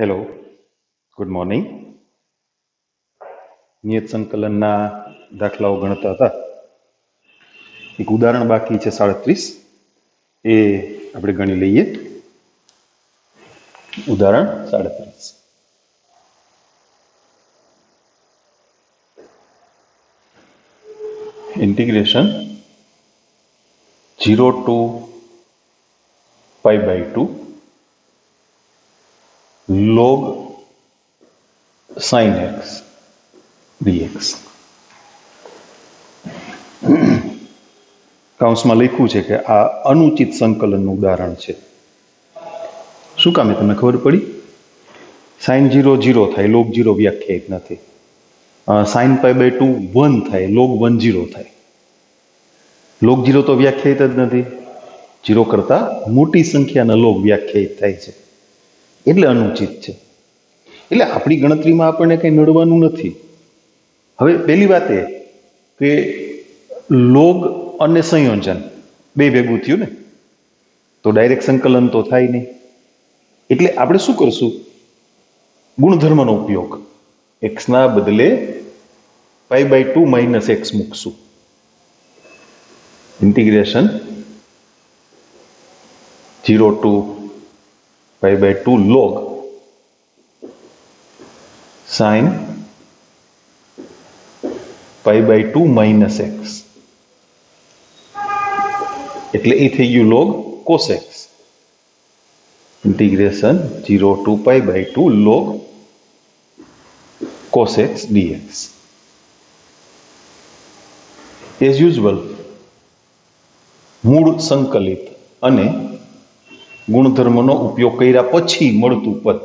Hello, good morning. નિયત સંકલનના દાખલાઓ ગણતા હતા. એક ઉદાહરણ બાકી છે 37, એ આપણે ગણી લઈએ. ઉદાહરણ 37. Integration 0 to π/2 log sin x dx. કૌંસમાં લખ્યું છે કે આ અનુચિત સંકલનનું ઉદાહરણ છે. શું કામ? તમને ખબર પડી? sin 0 0 થાય, log 0 વ્યાખ્યાયિત નથી. sin π/2 1 થાય, log 1 0 થાય. log 0 તો વ્યાખ્યાયિત જ નથી. 0 કરતા મોટી સંખ્યાના log વ્યાખ્યાયિત થાય છે, એટલે અનુચિત છે. એટલે આપણી ગણતરીમાં આપણને કંઈ નડવાનું નથી. હવે પહેલી વાત એ કે લોગ અને સંયોજન બે ભેગું થયું ને, તો ડાયરેક્ટ સંકલન તો થાય નહીં. એટલે આપણે શું કરશું? ગુણધર્મનો ઉપયોગ, એક્સના બદલે π/2 - x મૂકશું. Integration 0 to π/2 log sin π/2 - x, એટલે એ થઈ ગયું log cos x. Integration 0 to π/2 log cos x dx. As usual મૂળ સંકલિત અને ગુણધર્મનો ઉપયોગ કર્યા પછી મળતું પદ,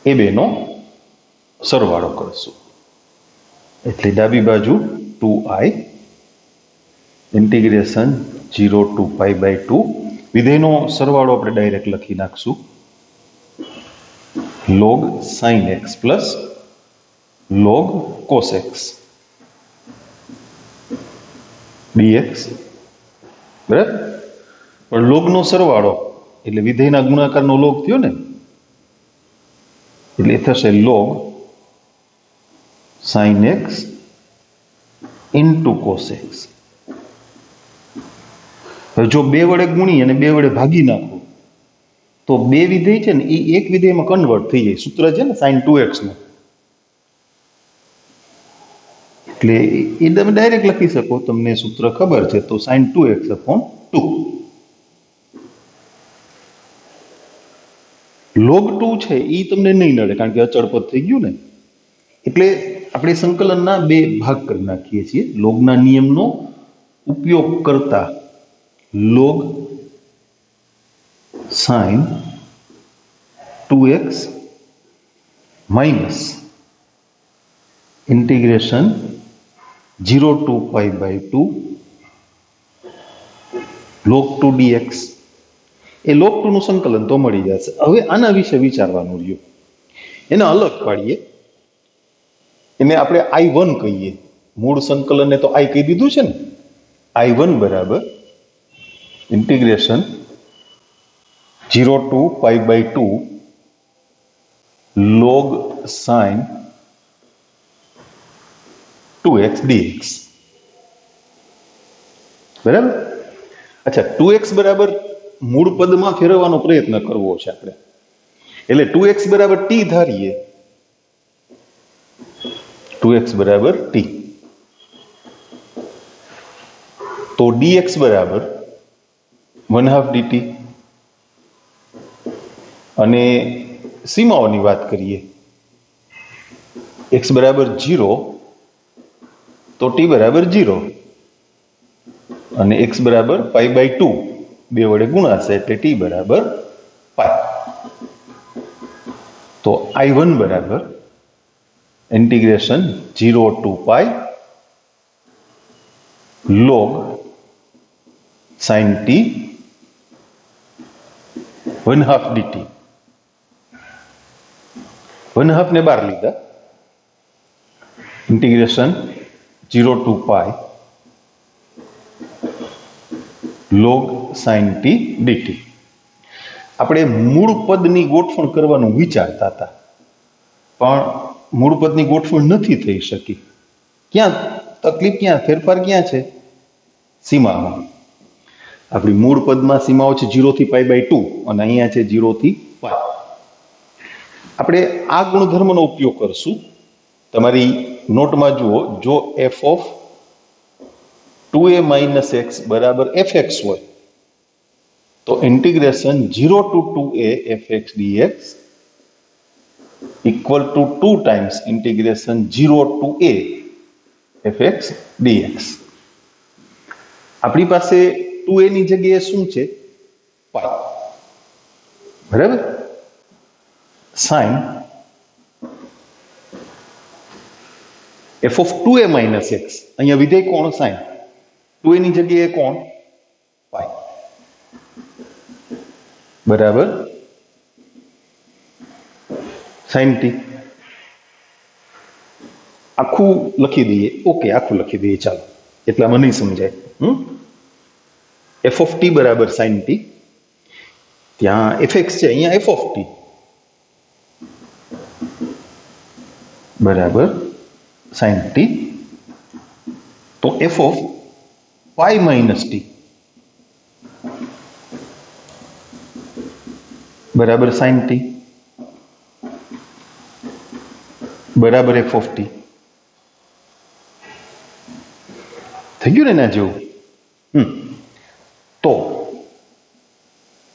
એ બેનો સરવાળો કરશું. એટલે ડાબી બાજુ 2i ઇન્ટિગ્રેશન 0 to π/2, વિધેયનો સરવાળો આપણે ડાયરેક્ટ લખી નાખશું, log sin x plus log cos x dx. બરાબર? પણ લોગનો સરવાળો એટલે વિધેયના ગુણાકારનો લોગ થયો ને, એટલે થશે log sin x into cos x. હવે જો બે વડે ગુણી અને બે વડે ભાગી નાખો તો બે વિધેય છે ને એ એક વિધેયમાં કન્વર્ટ થઈ જાય. સૂત્ર છે ને sin 2x નું, એટલે એ તમે ડાયરેક્ટ લખી શકો. તમને સૂત્ર ખબર છે તો sin 2x/2. log 2 છે એ તમને નહીં નડે, કારણ કે અચળ પદ થઈ ગયું ને. એટલે આપણે સંકલનના બે ભાગ કરી નાખીએ છીએ. લોગના નિયમનો ઉપયોગ કરતા log sin 2x - integration 0 to π/2 log 2 dx. A log 2 નું સંકલન તો મળી જશે. હવે આના વિશે વિચારવાનું રહ્યું, એને અલગ પાડીએ. એને આપણે I1 કહીએ. મૂળ સંકલનને તો I કહી દીધું છે ને. I1 બરાબર integration 0 to π/2 log sin 2x dx. બરાબર? અચ્છા, 2x બરાબર મૂળ પદમાં ફેરવવાનો પ્રયત્ન કરવો છે આપણે, એટલે 2x બરાબર t ધારીએ. 2x બરાબર t, તો dx બરાબર 1/2 dt. અને સીમાઓની વાત કરીએ, x બરાબર 0 તો t બરાબર 0, અને x બરાબર π/2 બે વડે ગુણાશે એટલે t બરાબર π. તો I1 બરાબર integration 0 to π log sin t 1/2 dt. 1/2 ને બહાર લીધા, integration 0 to π log sin t dt. આપણે મૂળ પદની ગોઠવણ કરવાનું વિચારતા હતા, પણ મૂળ પદની ગોઠવણ નથી થઈ શકી. ક્યાં તકલીફ, ક્યાં ફેરફાર ક્યાં છે? સીમામાં. આપણી મૂળ પદમાં સીમાઓ છે 0 થી π/2 અને અહીંયા છે 0 થી π. આપણે આ ગુણધર્મનો ઉપયોગ કરશું. તમારી નોટમાં જુઓ, જો f ઓફ 2a - x બરાબર fx હોય તો integration 0 to 2a fx dx equal to 2 times integration 0 to a fx dx. આપણી પાસે 2a ની જગ્યાએ શું છે? પાઈ. બરાબર? Sine f of 2a minus x, અહીંયા વિધેય કોણ? સાઇન. 2a ની જગ્યાએ કોણ? પાઈ. બરાબર સાઇન ટી. આખું લખી દઈએ. ઓકે, આખું લખી દઈએ, ચાલો, એટલામાં નહીં સમજાય. f of t બરાબર સાઇન ટી. ત્યાં fx છે, અહીંયા f of t બરાબર સાઇન ટી. તો f of pi minus T બરાબર સાઇન ટી બરાબર f of t. થઈ ગયું ને એના જેવું? તો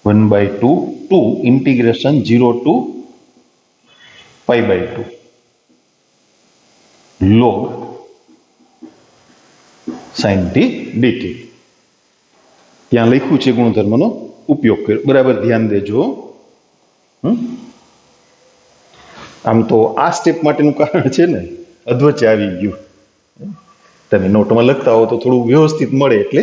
1/2 2 integration 0 to π/2 log sin t dt. ત્યાં લખ્યું છે ગુણધર્મનો ઉપયોગ કર્યો. બરાબર ધ્યાન દેજો. આમ તો આ સ્ટેપ માટેનું કારણ છે ને અધવચ્ચે આવી ગયું. તમે નોટમાં લખતા હો તો થોડું વ્યવસ્થિત મળે એટલે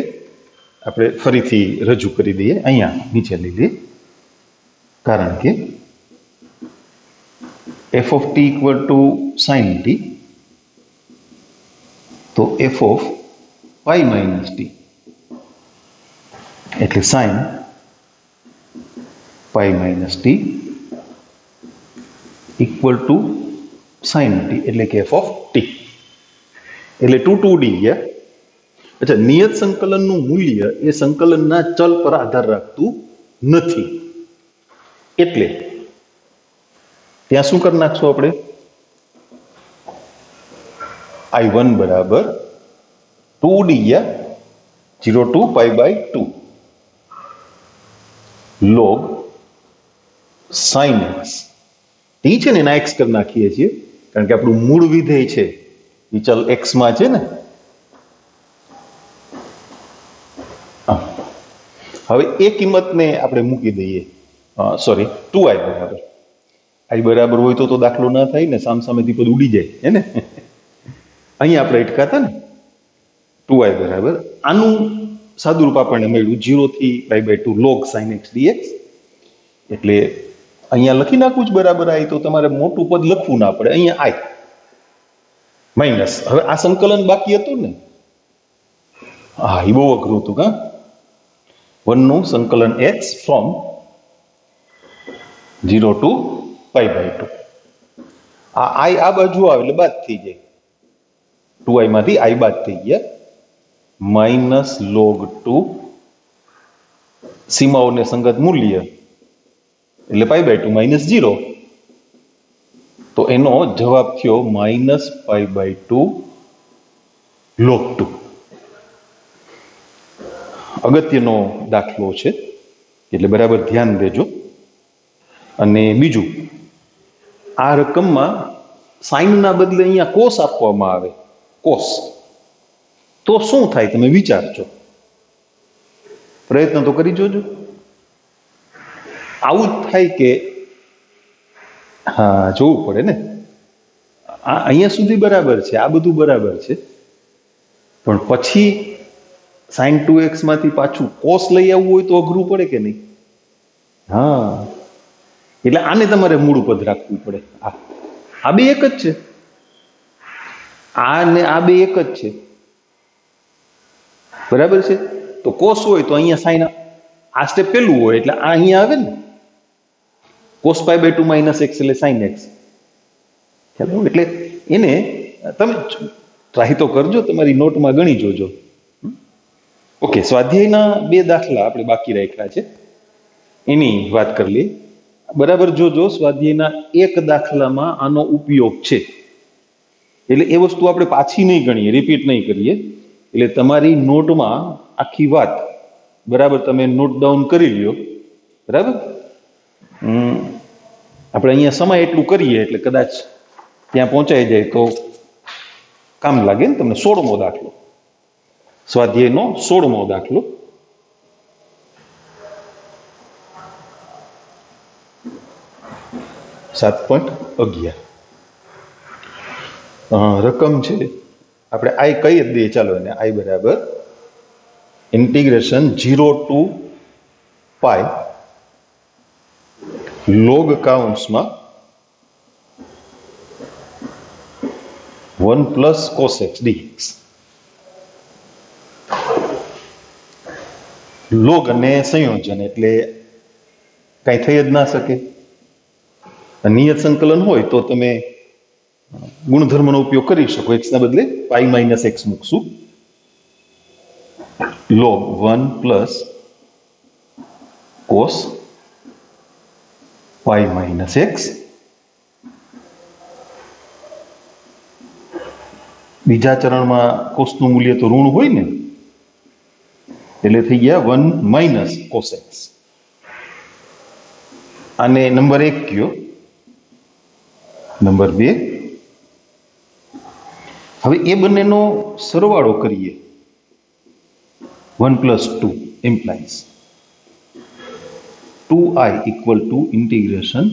આપણે ફરીથી રજૂ કરી દઈએ. અહીંયા નીચે લઈ લઈએ, કારણ કે f of t equal to sine t, તો f of pi minus t એટલે sine pi minus t equal to sine t એટલે કે f of t. એટલે 2 2d ગયા. અચ્છા, નિયત સંકલનનું મૂલ્ય એ સંકલનના ચલ પર આધાર રાખતું નથી, એટલે ત્યાં શું કરી નાખશું આપણે? I1 બરાબર 2d ગયા 0 to π/2 log sin x. T છે ને એના x કરી નાખીએ છીએ, કારણ કે આપણું મૂળ વિધેય છે એ ચલ x માં છે ને. હવે એ કિંમતને આપણે મૂકી દઈએ. સોરી, 2i બરાબર. i બરાબર હોય તો દાખલો ના થાય ને, સામસામેથી પદ ઉડી જાય હે ને. અહીંયા આપણે અટકાતા ને. 2i બરાબર, આનું સાદુરૂપ આપણને મળ્યું 0 થી π/2 log sin x dx. એટલે અહીંયા લખી નાખવું જ બરાબર i, તો તમારે મોટું પદ લખવું ના પડે. અહીંયા i માઇનસ. હવે આ સંકલન બાકી હતું ને. હા, એ બહુ અઘરું હતું. 1 નું સંકલન x ફ્રોમ 0 to π/2. આ i આ બાજુ આવે એટલે બાદ થઈ જાય. 2i માંથી i બાદ થઈ ગયા. માઇનસ log 2 સીમાઓને સંગત મૂલ્ય એટલે π/2 માઇનસ 0. તો એનો જવાબ થયો માઇનસ π/2 log 2. અગત્યનો દાખલો છે, એટલે બરાબર ધ્યાન દેજો. અને બીજું, આ રકમમાં સાઇનના બદલે અહીંયા કોસ આપવામાં આવે, કોસ, તો શું થાય તમે વિચારજો. પ્રયત્ન તો કરી જોજો. આવું જ થાય કે, હા, જોવું પડે ને. આ અહીંયા સુધી બરાબર છે, આ બધું બરાબર છે, પણ પછી sin 2x માંથી પાછું કોસ લઈ આવવું હોય તો અઘરું પડે કે નહીં? હા, એટલે આને તમારે મૂળ પદ રાખવું પડે. આ બે એક જ છે, આ ને આ બે એક જ છે, બરાબર છે. તો કોસ હોય તો અહીંયા સાઇન, આ સ્ટેપ પેલું હોય એટલે આ અહીંયા આવે ને, cos pi by 2 minus x એટલે sin x. ખ્યાલ એટલે એને તમે ટ્રાય તો કરજો, તમારી નોટમાં ગણી જોજો. ઓકે, સ્વાધ્યાયના 2 દાખલા આપણે બાકી રાખ્યા છે, એની વાત કરી લઈએ. બરાબર જોજો, સ્વાધ્યાયના 1 દાખલામાં આનો ઉપયોગ છે, એટલે એ વસ્તુ આપણે પાછી નહીં ગણીએ, રિપીટ નહીં કરીએ. એટલે તમારી નોટમાં આખી વાત બરાબર તમે નોટ ડાઉન કરી લ્યો. બરાબર, આપણે અહીંયા સમય એટલું કરીએ એટલે કદાચ ત્યાં પહોંચાઈ જાય તો કામ લાગે ને તમને. 16મો દાખલો, સ્વાધ્યાયનો 16મો દાખલો. રકમ છે આપણે આઈ કઈ જ દઈએ, ચાલો એને આઈ બરાબર ઇન્ટિગ્રેશન 0 ટુ પાઈ લોગ કાઉન્સમાં 1 plus cos x dx. Log અને સંયોજન એટલે કઈ થઈ જ ના શકે. નિયત સંકલન હોય તો તમે ગુણધર્મનો ઉપયોગ કરી શકો, એક્સ ના બદલે પાઈ માઇનસ એક્સ મૂકશું. Log 1 plus cos pi minus x. બીજા ચરણમાં કોસનું મૂલ્ય તો ઋણ હોય ને, એટલે થઈ ગયા 1 માઇનસ કોસ એક્સ. આને નંબર 1 કયો, નંબર 2. હવે એ બંનેનો સરવાળો કરીએ. 1 plus 2 implies 2i equal to integration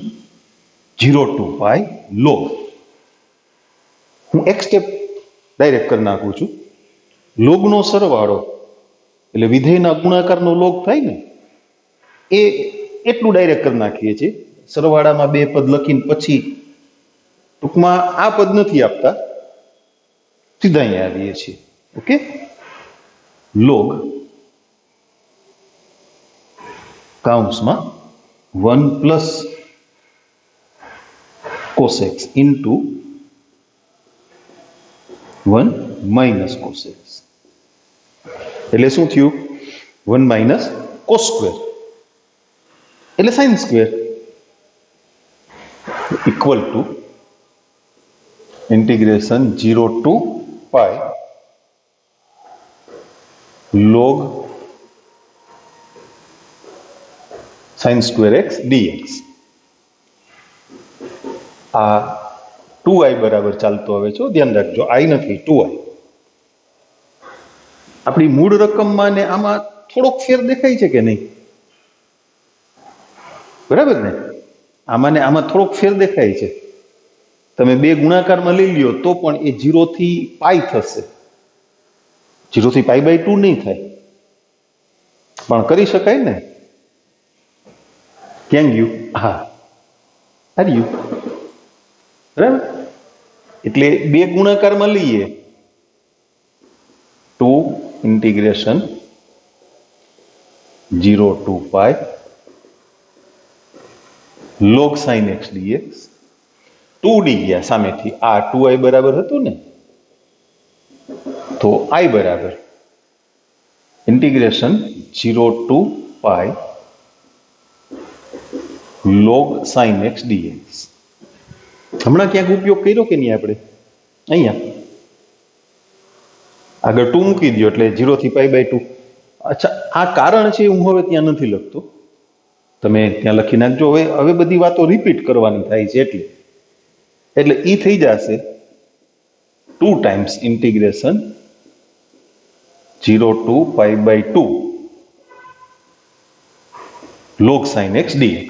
0 to pi log. હું એક સ્ટેપ ડાયરેક્ટ કરી નાખું છું. લોગનો સરવાળો એટલે વિધેયના ગુણાકારનો લોગ થાય ને, એ એટલું ડાયરેક્ટ કરી નાખીએ છીએ. સરવાળામાં 2 પદ લખીને પછી ટૂંકમાં આ પદ નથી આપતા, સીધા અહીંયા આવીએ છીએ. ઓકે, લોગ કાઉન્સમાં 1 plus cos x into 1 minus cos x. એટલે શું થયું? 1 માઇનસ કોસ સ્ક્વેર એટલે sine square equal to integration 0 to pi log sin square x dx. આ 2i બરાબર ચાલતો આવે છે, ધ્યાન રાખજો, i નથી 2i. આપણી મૂળ રકમમાં ને આમાં થોડોક ફેર દેખાય છે કે નહીં? બરાબર ને, આમાં ને આમાં થોડોક ફેર દેખાય છે. તમે 2 ગુણાકારમાં લઈ લ્યો તો પણ એ 0 થી પાઈ થશે, 0 થી પાઈ બાય 2 નહીં થાય, પણ કરી શકાય ને. ક્યાં ગયું? હા, હાર્યું. બરાબર, એટલે 2 ગુણાકારમાં લઈએ તો integration 0 to pi log sin x dx. 2d ગયા સામેથી, આ 2i બરાબર હતું ને, તો i બરાબર integration 0 to pi log sin x dx. હમણાં ક્યાંક ઉપયોગ કર્યો કે નહીં આપણે? અહીંયા આગળ 2 મૂકી દો એટલે 0 થી પાઈ બાય 2. અચ્છા, આ કારણ છે, હું હવે ત્યાં નથી લખતો, તમે ત્યાં લખી નાખજો. હવે બધી વાતો રિપીટ કરવાની થાય છે એટલે ઈ થઈ જશે 2 times integration 0 to pi by 2 log sin x dx.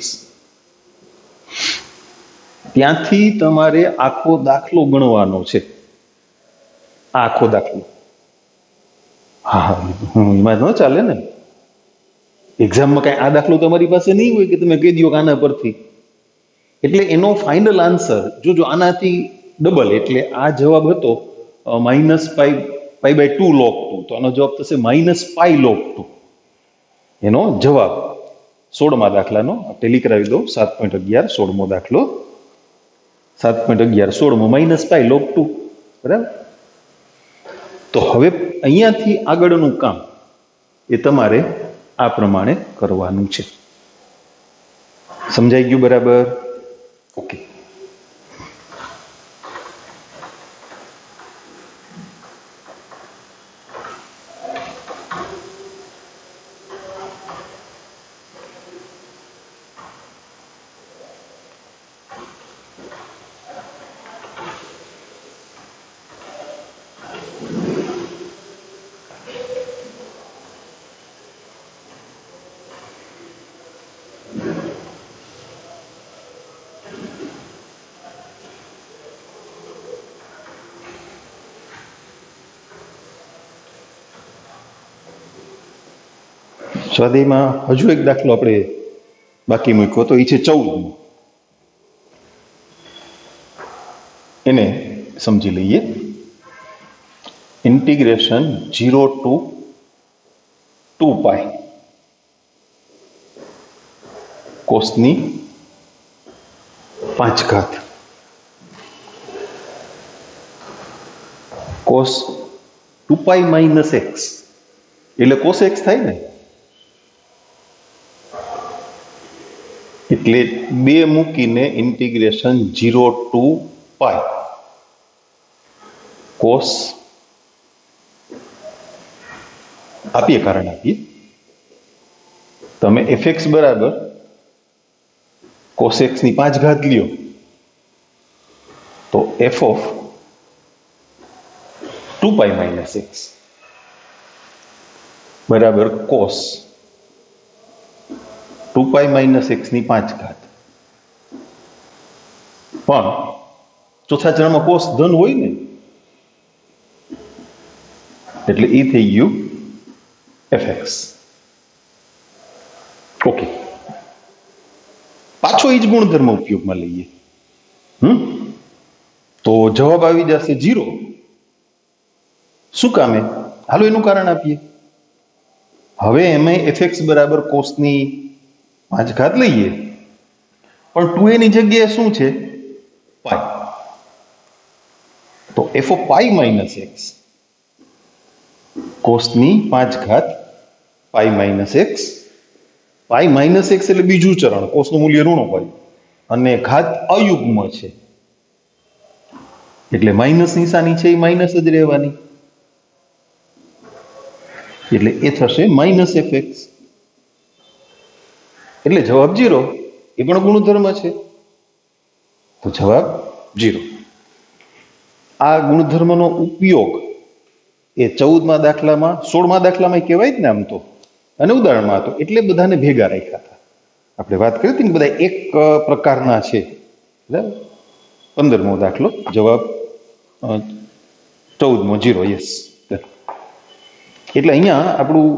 ત્યાંથી તમારે આખો દાખલો ગણવાનો છે. આખો દાખલો, હા, એમાં ન ચાલે ને. એક્ઝામમાં કઈ આ દાખલો તમારી પાસે નહીં હોય કે તમે કહી દો કે આના પરથી. એટલે એનો ફાઇનલ આન્સર જોજો, આનાથી ડબલ, એટલે આ જવાબ હતો માઇનસ પાઈ બાય 2 log 2, તો આનો જવાબ થશે માઇનસ પાઈ log 2. એનો જવાબ 16માં દાખલાનો ટેલી કરાવી દો. 7.11 16મો દાખલો. 7.11 16મો માઇનસ પાઈ log 2, બરાબર. તો હવે અહીંયાથી આગળનું કામ એ તમારે આ પ્રમાણે કરવાનું છે. સમજાઈ ગયું? બરાબર. ઓકે. સ્વાધ્યાયમાં હજુ એક દાખલો આપણે બાકી મૂક્યો તો એ છે 14. એને સમજી લઈએ. ઇન્ટિગ્રેશન 0 to 2 પાઈ કોસની 5 ઘાત કોસ 2 પાઈ માઇનસ એક્સ એટલે કોસ એક્સ થાય ને, એટલે 2 મૂકીને ઇન્ટિગ્રેશન 0 to પાઈ કોસ આપીએ, કારણ આપીએ. તમે fx બરાબર cos x ની 5 ઘાત લ્યો તો f of 2 pi minus x બરાબર cos 2 પાઈ માઇનસ એક્સ ની 5 ઘાત. પણ ચોથા ચરણમાં કોસ ધન હોય ને, એટલે એ થઈ ગયું fx. ઓકે. પાછો એ જ ગુણધર્મ ઉપયોગમાં લઈએ. તો જવાબ આવી જશે 0. શું કામે? હાલો એનું કારણ આપીએ. હવે એમે fx બરાબર કોસની 5 ઘાત લઈએ, પણ 2a ની જગ્યાએ શું છે? પાઈ. તો f of pi minus x કોસની 5 ઘાત pi minus x. Pi minus x એટલે બીજું ચરણ, કોસનું મૂલ્ય ઋણ હોય અને ઘાત અયુગ્મ છે, એટલે માઇનસ નિશાની છે એ માઇનસ જ રહેવાની, એટલે એ થશે માઇનસ fx. એટલે જવાબ 0. એ પણ ગુણધર્મ છે, તો જવાબ 0. આ ગુણધર્મનો ઉપયોગ એ 14મા દાખલામાં 16મા દાખલામાં કહેવાય જ ને આમ તો, અને ઉદાહરણમાં હતો એટલે બધાને ભેગા રાખ્યા હતા. આપણે વાત કરી હતી ને બધા એક પ્રકારના છે. બરાબર. 15મો દાખલો, જવાબ 14મો 0. યસ. એટલે અહીંયા આપણું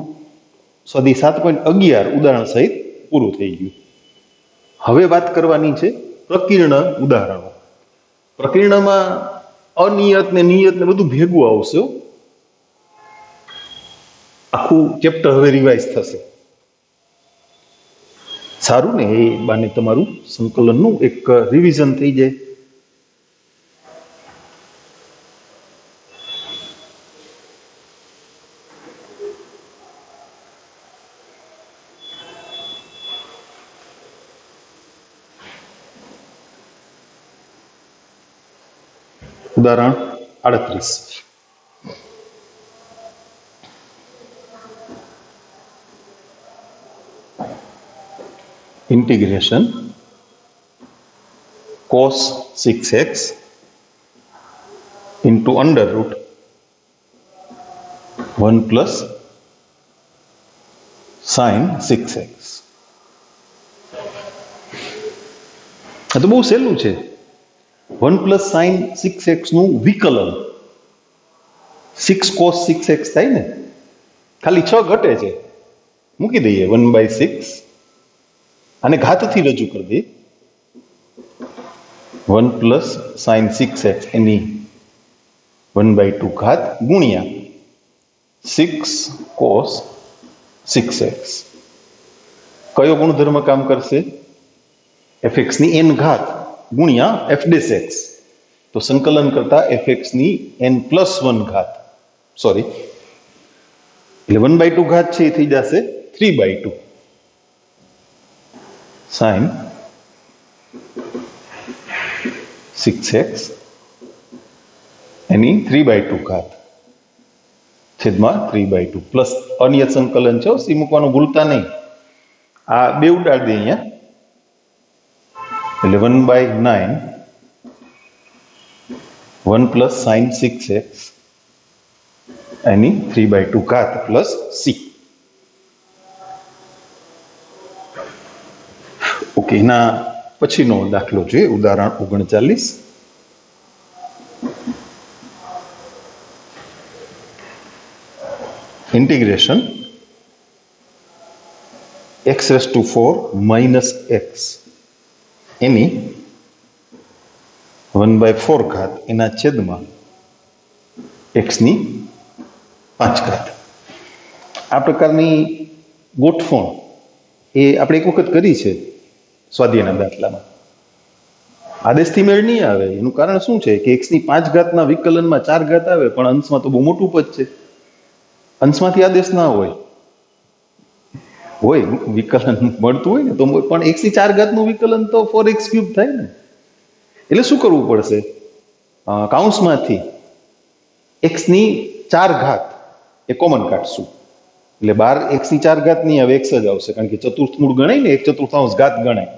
સ્વાધ્યાય 7.11 ઉદાહરણ સહિત પૂરું થઈ ગયું. હવે વાત કરવાની છે પ્રકીર્ણ ઉદાહરણો. પ્રકીર્ણમાં અનિયત ને નિયત ને બધું ભેગું આવશે. આખું ચેપ્ટર હવે રિવાઇઝ થશે. સારું ને, એ બાને તમારું સંકલનનું એક રિવિઝન થઈ જાય. ઉદાહરણ 38. Integration cos 6x into under root 1 plus sin 6x. આ તો બહુ સહેલું છે. 1 plus sin 6x નું વિકલન 6 cos 6x થાય ને, ખાલી 6 ઘટે છે, મૂકી દઈએ 1/6 અને ઘાતથી રજૂ કરી દઈએ. 1 plus sin 6x એની 1/2 ઘાત ગુણ્યા 6 cos 6x. कयो गुणधर्म काम करशे? fx ની n घात गुणिया f ડેશ x. तो संकलन करता fx ની n+1 घात, सॉरी એટલે 1/2 घात છે એ થઈ જશે 3/2 sin 6x એની 3/2 घात છેદમાં 3/2 પ્લસ અનિયત સંકલન છે, સી મૂકવાનું ભૂલતા નહીં. આ બે ઉડાડી દે અહીંયા એટલે 1/9 1 પ્લસ sin 6x એની 3/2 ઘાત પ્લસ સી. ઓકે, એના પછીનો દાખલો જોઈએ, ઉદાહરણ 39. Integration x⁴ minus x any 1/4 घात एना छेद में एक्स नी 5 घात. आ प्रकारनी गोठवण ए आपणे एक वखत करी छे स्वाध्यायना दाखलामां. आदेशथी मेळ नहीं आवे एनुं कारण शुं छे के एक्स नी 5 घातना विकलનમાં 4 घात आवे पण अंशमां तो बहु मोटुं पद छे. अंशमांथी आदेश ना होय विकलन मळतुं होय ने तो पण x ની 4 घातनुं विकलन तो 4x³ थाय ने. એટલે શું કરવું પડશે? કાઉન્સમાંથી x ની 4 ઘાત એ કોમન કાઢશું એટલે 12 x ની 4 ઘાત નહીં આવે, x જ આવશે કારણ કે ચતુર્થ મૂળ ગણાય ને, 1/4 ઘાત ગણાય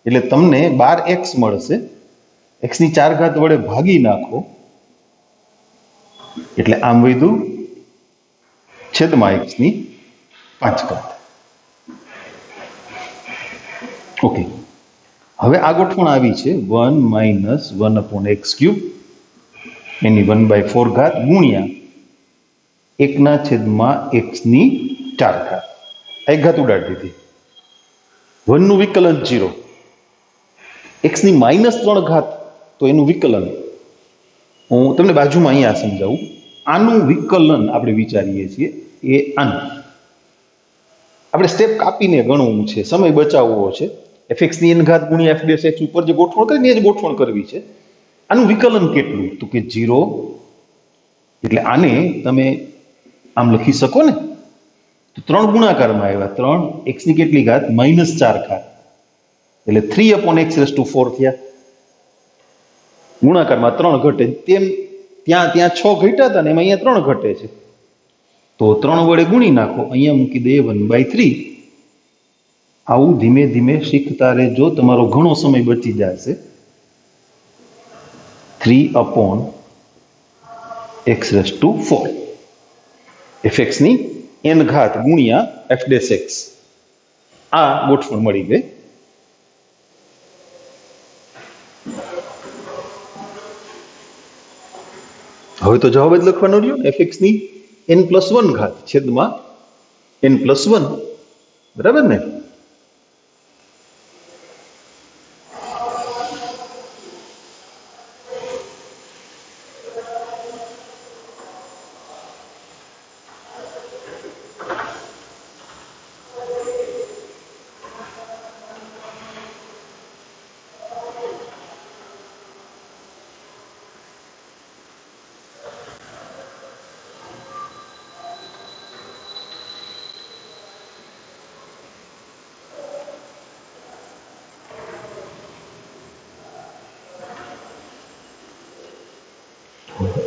એટલે તમને 12x મળશે. x ની 4 ઘાત વડે ભાગી નાખો એટલે આમ વધ્યું છેદમાં x ની 5 ઘાત. ઓકે, હવે આ ગોઠવણ આવી છે 1 - 1/x³ એની 1/4 ઘાત ગુણ્યા 1/x ની 4 ઘાત. એક ઘાત ઉડાડી દીધી. 1 નું વિકલન 0, x ની -3 ઘાત તો એનું વિકલન હું તમને બાજુમાં અહીંયા સમજાવું. આનું વિકલન આપણે વિચારીએ છીએ એ આનું આપણે સ્ટેપ કાપીને ગણવું છે, સમય બચાવવો છે. fx ની n ઘાત ગુણ્યા f ડેશ x ઉપર જે ગોઠવણ કરીને એ જ ગોઠવણ કરવી છે. આનું વિકલન કેટલું? તો કે 0. એટલે આને તમે આમ લખી શકો ને તો 3 ગુણાકારમાં આવ્યા. 3 x ની કેટલી ઘાત? -4 ઘાત એટલે 3/x⁴ થયા. ગુણાકારમાં 3 ઘટે તેમ ત્યાં 6 ઘટ્યા હતા ને એમાં અહીંયા 3 ઘટે છે તો 3 વડે ગુણી નાખો. અહીંયા મૂકી દઈએ 1/3. આવું ધીમે ધીમે શીખતા રહેજો, તમારો ઘણો સમય બચી જશે. 3/x⁴ fx ની n ઘાત ગુણ્યા f ડેશ x. આ ગોઠવણ મળી ગઈ. હવે તો જવાબ જ લખવાનો રહ્યો. fx ની n+1 ઘાત છેદમાં n+1, બરાબર ને?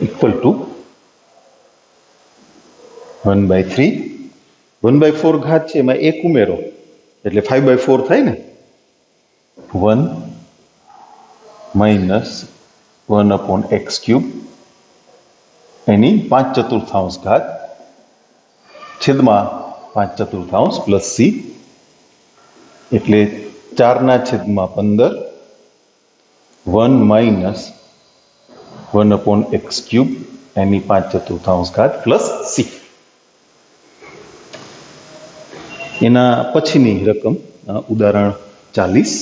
इक्वल टू 1/3 1/4 घात છે એમાં 1 ઉમેરો એટલે 5/4 થાય ને. 1 - 1/x³ એની 5/4 ઘાત છેદમાં 5/4 પ્લસ c એટલે 4/15 1 - 1/x³ એની 5/4 ઘાત પ્લસ c. એના પછીની રકમ ઉદાહરણ 40.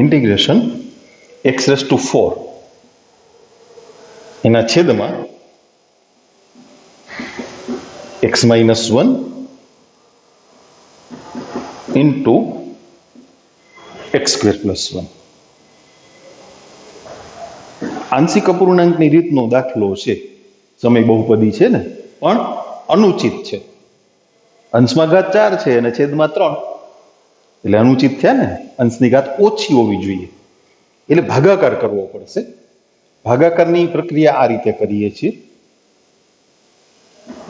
इंटीग्रेशन x⁴ એના છેદમાં x-1 ઇન્ટુ x² + 1. આંશિક અપૂર્ણાંકની રીતનો દાખલો છે, સમય બહુપદી છે ને, પણ અનુચિત છે. અંશમાં ઘાત 4 છે અને છેદમાં 3, એટલે અનુચિત થયા ને. અંશની ઘાત ઓછી હોવી જોઈએ, એટલે ભાગાકાર કરવો પડશે. ભાગાકારની પ્રક્રિયા આ રીતે કરીએ છીએ.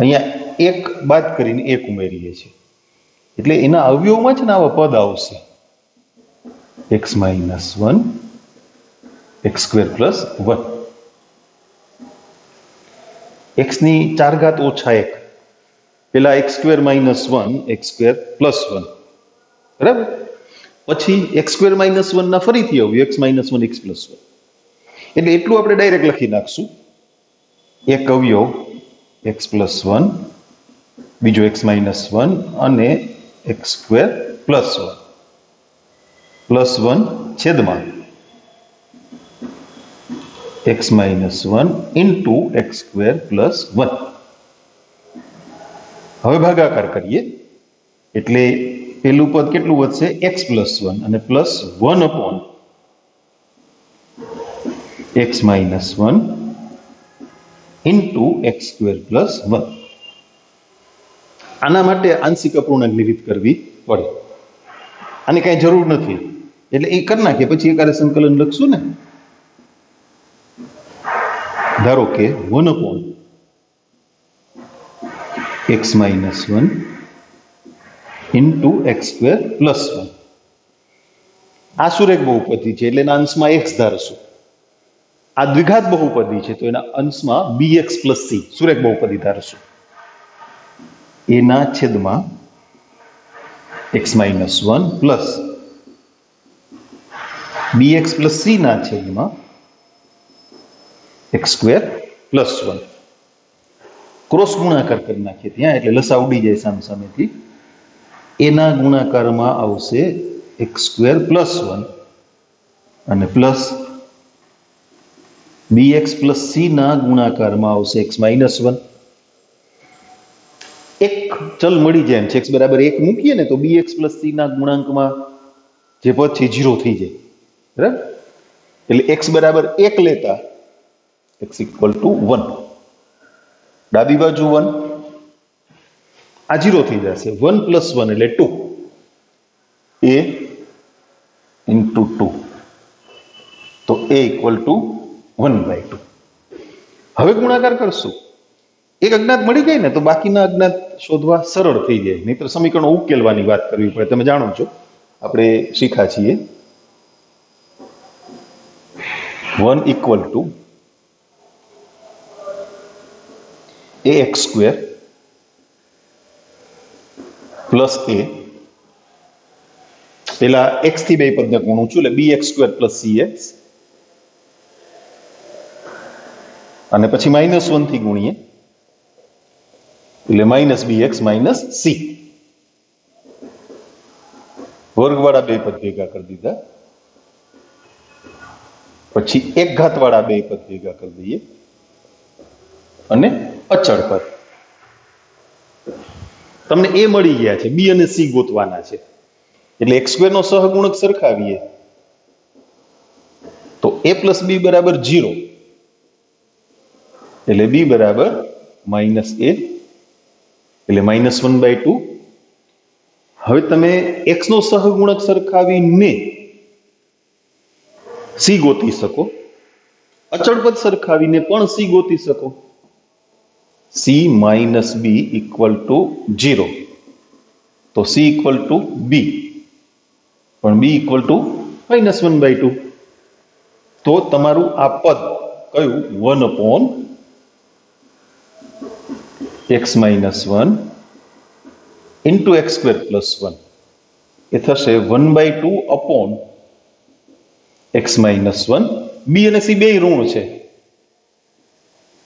અહીંયા 1 બાદ કરીને 1 ઉમેરીએ છીએ, એટલે એના અવયવમાં છે ને આવા પદ આવશે, x-1 x² + 1. x ની 4 ઘાત ઓછા 1, પેલા x² - 1 x² + 1, બરાબર. પછી x² - 1 ના ફરીથી અવયવ x-1 x + 1, એટલે એટલું આપણે ડાયરેક્ટ લખી નાખશું. એક અવયવ x + 1, બીજો x-1 અને x² + 1 છેદમાં x-1 ઇન્ટુ x² + 1. હવે ભાગાકાર કરીએ એટલે પેલું પદ કેટલું વધશે, x + 1 અને +1 upon x-1 ઇન્ટુ x² + 1. આના માટે આંશિક અપૂર્ણાંકની રીત કરવી પડે. આની કાંઈ જરૂર નથી, એટલે એ કરી નાખીએ, પછી એકારે સંકલન લખશું ને. ધારો કે 1 upon x-1 ઇન્ટુ x² + 1. આ સુરેખ બહુપદી છે એટલે એના અંશમાં x ધારશું. આ દ્વિઘાત બહુપદી છે તો એના અંશમાં bx + c સુરેખ બહુપદી ધારશું. એના છેદમાં x-1 પ્લસ bx + c ના છેદમાં x² + 1. ક્રોસ ગુણાકાર કરી નાખીએ ત્યાં, એટલે લસા ઉડી જાય સામસામેથી. એના ગુણાકારમાં આવશે x² + 1 અને પ્લસ bx + c ના ગુણાકારમાં આવશે x-1. એક ચલ મળી જાય એમ છે, x = 1 મૂકીએ ને તો bx + c ના ગુણાંકમાં જે પદ છે 0 થઈ જાય, બરાબર. એટલે x = 1 લેતા x = 1, ડાબી બાજુ 1, આ 0 થઈ જશે. 1 + 1 એટલે 2, a × 2, તો a = 1/2. હવે ગુણાકાર કરશું, એક અજ્ઞાત મળી જાય ને તો બાકીના અજ્ઞાત શોધવા સરળ થઈ જાય, નહીતર સમીકરણો ઉકેલવાની વાત કરવી પડે. તમે જાણો છો, આપણે શીખ્યા છીએ. 1 = ax² + a. પેલા x થી બે પદને ગુણું છું, એટલે bx² + cx, અને પછી -1 થી ગુણીએ એટલે -bx - c. વર્ગવાળા બે પદ ભેગા કરી દીધા, પછી એક ઘાતવાળા બે પદ ભેગા કરી દઈએ અને અચળ પદ. તમને એ મળી ગયા છે, b અને c ગોતવાના છે. એટલે x² નો સહગુણક સરખાવીએ તો a + b = 0, એટલે b = -a, એટલે -1/2. હવે તમે x નો સહગુણક સરખાવીને c ગોતી શકો, અચળ પદ સરખાવીને પણ c ગોતી શકો. c - b = 0, તો c = b, પણ b = -1/2. તો તમારું આ પદ કયું, 1 upon x-1 ઇન્ટુ x² + 1, એ થશે 1/2 upon x-1. b અને c બે ઋણ છે,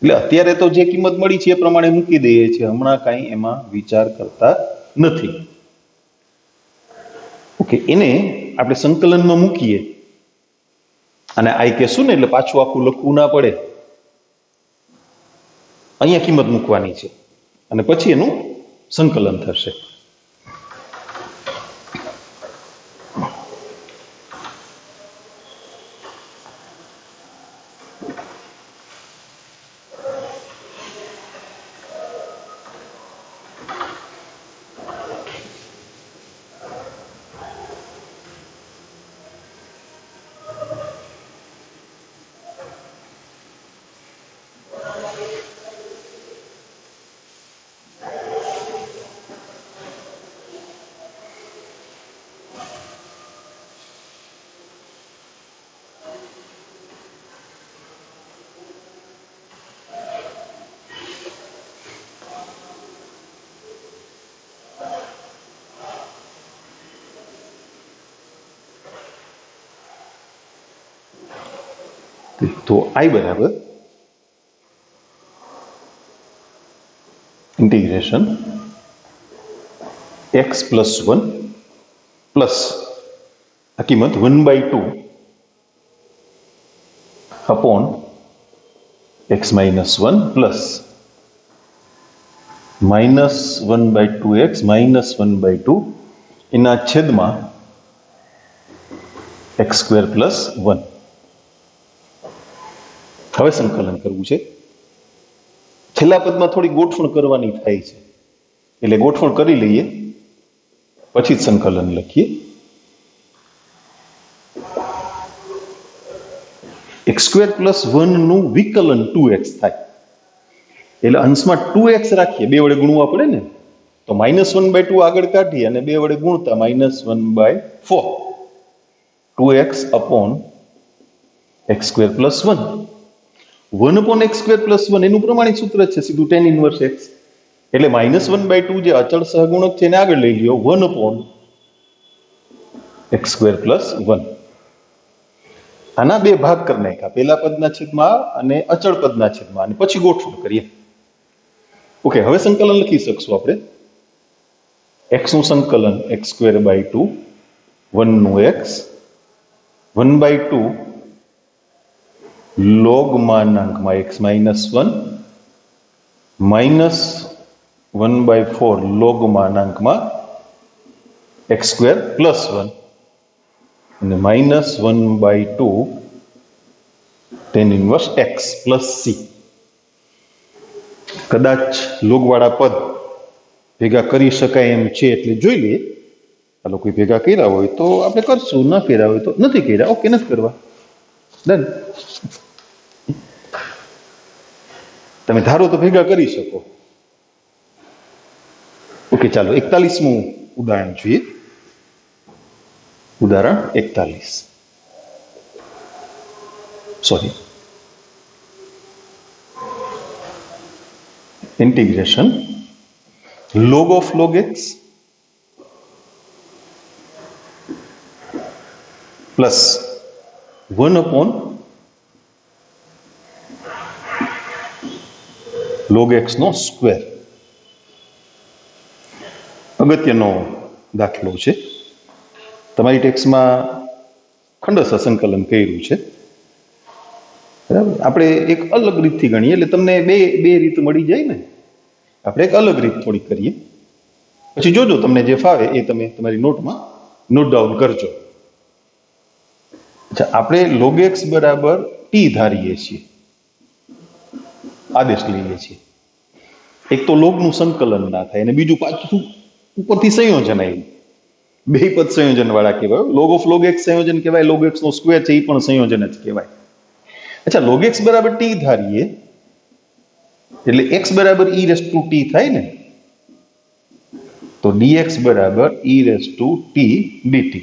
એટલે અત્યારે તો જે કિંમત મળી છે એ પ્રમાણે મૂકી દઈએ છીએ, હમણાં કાંઈ એમાં વિચાર કરતા નથી. ઓકે, એને આપણે સંકલનમાં મૂકીએ. અને આઈ કહેશું ને એટલે પાછું આખું લખવું ના પડે, અહીંયા કિંમત મૂકવાની છે અને પછી એનું સંકલન થશે. તો I બરાબર ઇન્ટિગ્રેશન x પ્લસ 1 પ્લસ આ કિંમત 1/2 upon x minus 1 plus minus 1/2x minus 1/2 એના છેદમાં x સ્ક્વેર પ્લસ 1. હવે સંકલન કરવું છે. છેલ્લા પદમાં થોડી ગોઠવણ કરવાની થાય છે એટલે ગોઠવણ કરી લઈએ પછી જ સંકલન લખીએ. x સ્ક્વેર પ્લસ 1 નું વિકલન 2x થાય એટલે અંશમાં 2x રાખીએ, 2 વડે ગુણવા પડે ને, તો -1/2 આગળ કાઢીએ અને 2 વડે ગુણતા -1/4 2x upon x square plus 1 1 upon x square plus 1 એનું પ્રમાણિક સૂત્ર છે સીધું tan inverse x એટલે -1/2 જે અચળ સહગુણક છે એને આગળ લઈ લ્યો 1 upon x square plus 1. આના બે ભાગ કરી નાખ્યા, પહેલા પદના છેદમાં અને અચળ પદના છેદમાં, અને પછી ગોઠવણ કરીએ. ઓકે, હવે સંકલન લખી શકશું આપણે. x નું સંકલન x²/2 1 નું x 1/2 log માનાંકમાં x minus 1 minus 1/4 log માનાંકમાં x square plus 1 અને minus 1/2 tan inverse x plus c. કદાચ લોગવાળા પદ ભેગા કરી શકાય એમ છે એટલે જોઈ લઈએ. આ લોકો ભેગા કર્યા હોય તો આપણે કરશું, ના કર્યા હોય તો નથી કર્યા. ઓકે, નથી કરવા, ડન. તમે ધારો તો ભેગા કરી શકો. ઓકે, ચાલો 41મું ઉદાહરણ જોઈએ. ઉદાહરણ 41, sorry, integration log of log x plus 1 upon log x નો સ્ક્વેર. અગત્યનો દાખલો છે. તમારી ટેક્સ્ટમાં ખંડશ સંકલન કર્યું છે, બરાબર. આપણે એક અલગ રીતથી ગણીએ એટલે તમને બે રીત મળી જાય ને. આપણે એક અલગ રીત થોડી કરીએ, પછી જોજો તમને જે ફાવે એ તમે તમારી નોટમાં નોટ ડાઉન કરજો. અચ્છા, આપણે log x બરાબર t ધારીએ છીએ, આદેશ લઈએ છીએ. એક તો લોગનું સંકલન ના થાય અને બીજું પાછું ઉપરથી સંયોજન આવ્યું. બે પદ સંયોજન વાળા કહેવાય. log of log x સંયોજન કહેવાય, log x નો સ્ક્વેર છે એ પણ સંયોજન જ કહેવાય. અચ્છા, log x બરાબર t ધારીએ એટલે x બરાબર e રેસ ટુ t થાય ને, તો dx બરાબર e raise to t dt.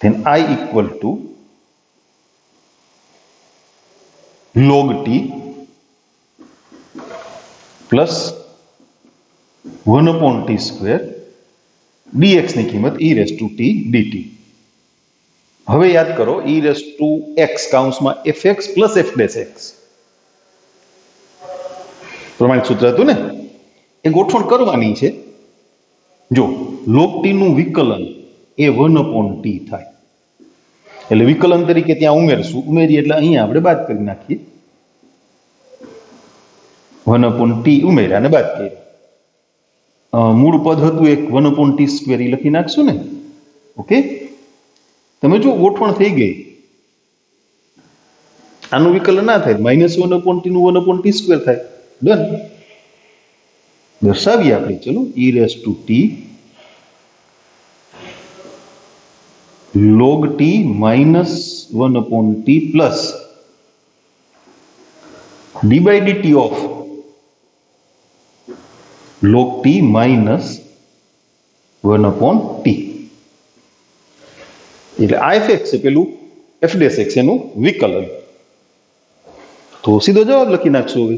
then I equal to log t plus 1 upon t square dx ની કિંમત e raise to t dt. હવે યાદ કરો, e raise to x કાઉન્સમાં fx plus f dash x પ્રમાણિત સૂત્ર હતું ને, એ ગોઠવણ કરવાની છે. જો log t નું વિકલન એ 1 upon t થાય એટલે વિકલન તરીકે ત્યાં ઉમેરશું, ઉમેરીએ એટલે અહીંયા આપણે બાદ કરી નાખીએ, 1/t ઉમેર્યા અને બાદ કરી. મૂળ પદ હતું એક 1/t² એ લખી નાખશું ને. ઓકે, તમે જો ગોઠવણ થઈ ગઈ. આનું વિકલન ના થાય, -1/t નું 1/t² થાય. ડન. દર્શાવીએ આપણે, ચલો, e⁻t log t -1/t plus d/dt of log t -1/t. એટલે આ fx છે, પેલું f' એનું વિકલન. તો સીધો જવાબ લખી નાખશું. હવે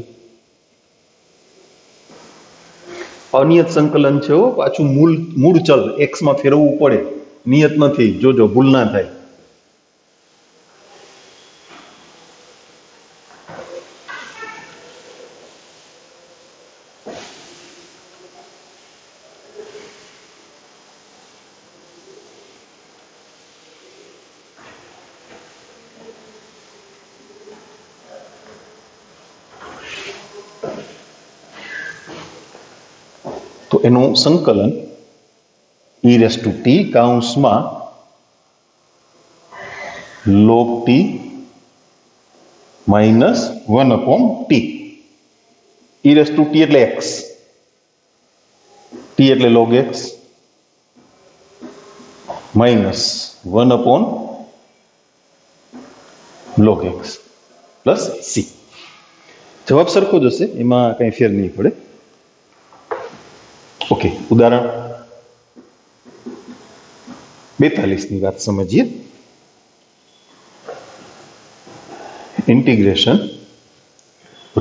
અનિયત સંકલન છે, પાછું મૂળ ચલ x માં ફેરવવું પડે, નિયત નથી, જોજો ભૂલ ના થાય. તો એનું સંકલન e⁻t કૌંસમાં log t -1/t. e⁻t એટલે x, t એટલે log x, -1/log x plus c. જવાબ સરખો જ હશે, એમાં કઈ ફેર નહીં પડે. ઓકે, ઉદાહરણ 42 ની વાત સમજીએ. Integration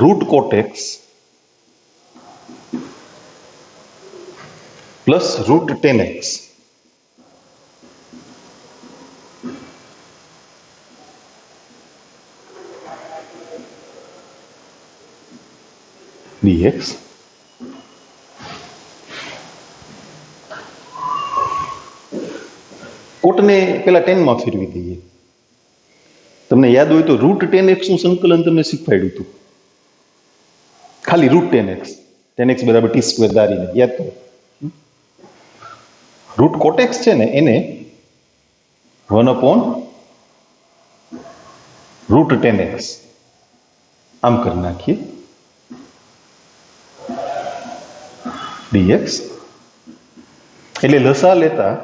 √cot x plus √tan x dx. કોટને પેલા 10 માં ફેરવી દઈએ. તમને યાદ હોય તો √tan x નું સંકલન તમને શીખવાડ્યું હતું, ખાલી √tan x, tan x = t² ધારીને યાદ કરો. √cot x છે ને એને 1/√tan x આમ કરી નાખીએ dx. એટલે લસા લેતા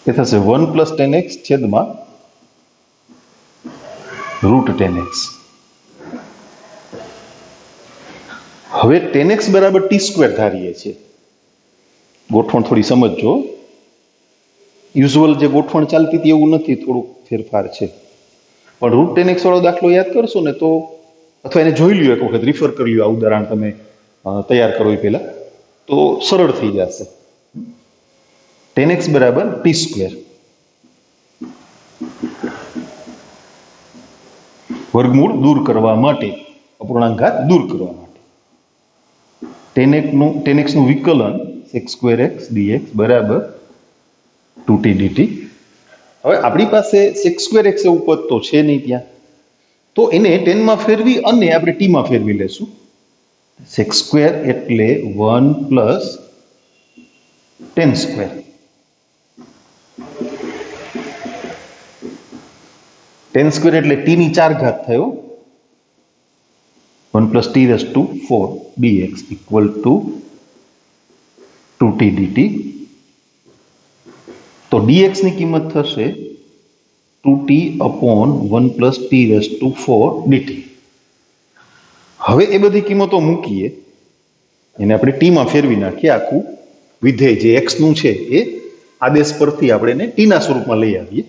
એ થશે 1 + tan x છેદમાં √tan x. હવે tan x = t² ધારીએ છીએ. ગોઠવણ થોડી સમજજો. યુઝ્યુઅલ જે ગોઠવણ ચાલતી હતી એવું નથી, થોડુંક ફેરફાર છે. પણ √tan x વાળો દાખલો યાદ કરશો ને તો, અથવા એને જોઈ લ્યો એક વખત, રિફર કરી લ્યો, આ ઉદાહરણ તમે તૈયાર કરો એ પહેલા, તો સરળ થઈ જશે. tan x = t². વર્ગમૂળ દૂર કરવા માટે, અપૂર્ણાંક ઘાત દૂર કરવા માટે tan x નું વિકલન sec² x dx = 2t dt. હવે આપણી પાસે sec² x એવું પદ તો છે નહીં ત્યાં, તો એને 10 માં ફેરવી અને આપણે t માં ફેરવી લેશું. sec² એટલે 1 + tan². tan² એટલે t ની 4 ઘાત થયો, 1 + t⁴ dx = 2t dt. તો dx ની કિંમત થશે 2t/1 + t⁴ dt. હવે એ બધી કિંમતો મૂકીએ, એને આપણે t માં ફેરવી નાખીએ. આખું વિધેય જે x નું છે એ આદેશ પરથી આપણે એને t ના સ્વરૂપમાં લઈ આવીએ.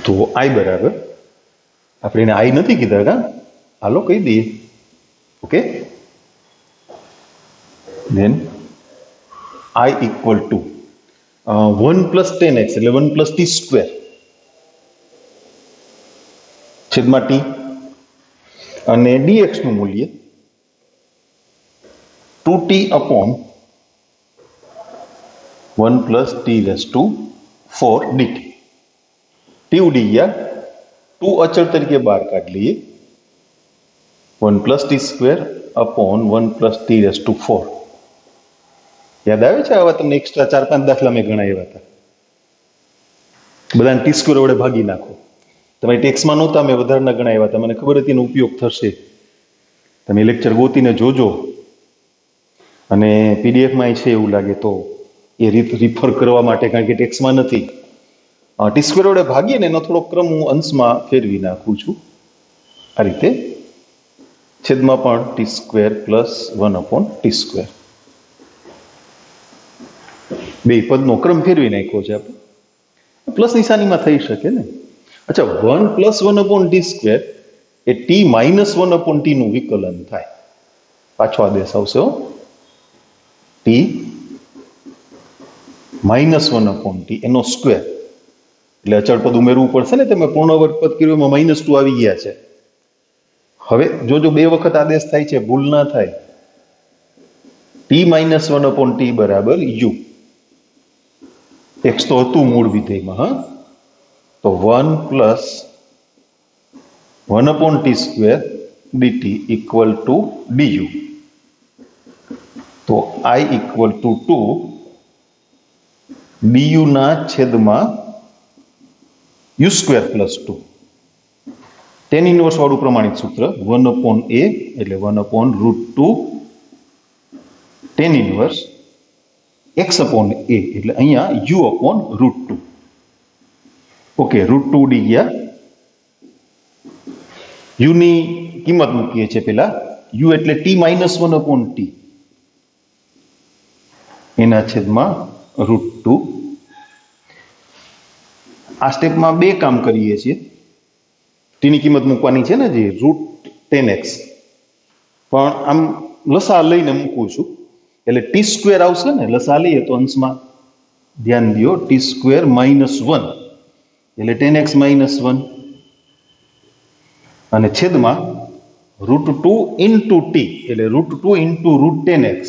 તો i બરાબર, આપણે એને i નથી કીધા કા, હાલો કહી દઈએ. Okay, then i = 1 + tan x એટલે 1 + t². છેદમાં ટી અને dx નું મૂલ્ય 2t upon 1 plus t raised to 4 dt. T ઉડી ગયા, 2 અચળ તરીકે બહાર કાઢી લઈએ, 1 plus t square upon 1 plus t raised to 4. યાદ આવે છે? આવા તમને એક્સ્ટ્રા 4-5 દાખલા મેં ગણાવ્યા હતા. બધાને ટી સ્ક્વેર વડે ભાગી નાખો. તમારી ટેક્સમાં નહોતા, મેં વધારના ગણાવ્યા હતા, મને ખબર હતી એનો ઉપયોગ થશે. તમે લેક્ચર ગોતીને જોજો, અને પીડીએફમાં છે એવું લાગે તો એ રીત રિફર કરવા માટે, કારણ કે ટેક્સમાં નથી. ટી સ્ક્વેર વડે ભાગીએ ને એનો થોડો ક્રમ હું અંશમાં ફેરવી નાખું છું. આ રીતે છેદમાં પણ T square plus 1 upon t square, બે પદનો ક્રમ ફેરવી નાખ્યો છે આપણે. પ્લસ નિશાનીમાં થઈ શકે ને. અચ્છા, 1 પ્લસ 1 અપોન ટી સ્ક્વેર એ ટી માઇનસ 1 અપોન ટી નું વિકલન થાય. પાછો આદેશ આવશે, ટી માઇનસ 1 અપોન ટી એનો સ્ક્વેર, એટલે અચળ પદ ઉમેરવું પડશે ને. તમે પૂર્ણ વર્ગ પદ કર્યું એમાં -2 આવી ગયા છે. હવે જોજો, 2 વખત આદેશ થાય છે, ભૂલ ના થાય. ટી માઇનસ 1 અપોન ટી બરાબર યુ. એક્સ તો હતું મૂળ વિધેયમાં, હા, તો 1 plus 1 upon t square dt equal to du. તો I ઇક્વલ ટુ 2 ડીયુ ના છેદમાં u square plus 2. Tan inverse વાળું પ્રમાણિત સૂત્ર 1 અપોન એ એટલે 1 upon √2 tan inverse x upon a એટલે અહીંયા u અપોન √2. ઓકે, √2 ઉડી ગયા. u ની કિંમત મૂકીએ છીએ પેલા. u એટલે t માઇનસ 1 અપોન t એના છેદમાં √2. આ સ્ટેપમાં બે કામ કરીએ છીએ. ટી ની કિંમત મૂકવાની છે ને, જે √10x, પણ આમ લસા લઈને મૂકું છું એટલે ટી સ્ક્વેર આવશે ને. લસા લઈએ તો અંશમાં ધ્યાન દો, ટી સ્ક્વેર માઇનસ 1 એટલે 10x માઇનસ 1 અને છેદમાં √2 ઇન્ટુ ટી એટલે √2 ઇન્ટુ √10x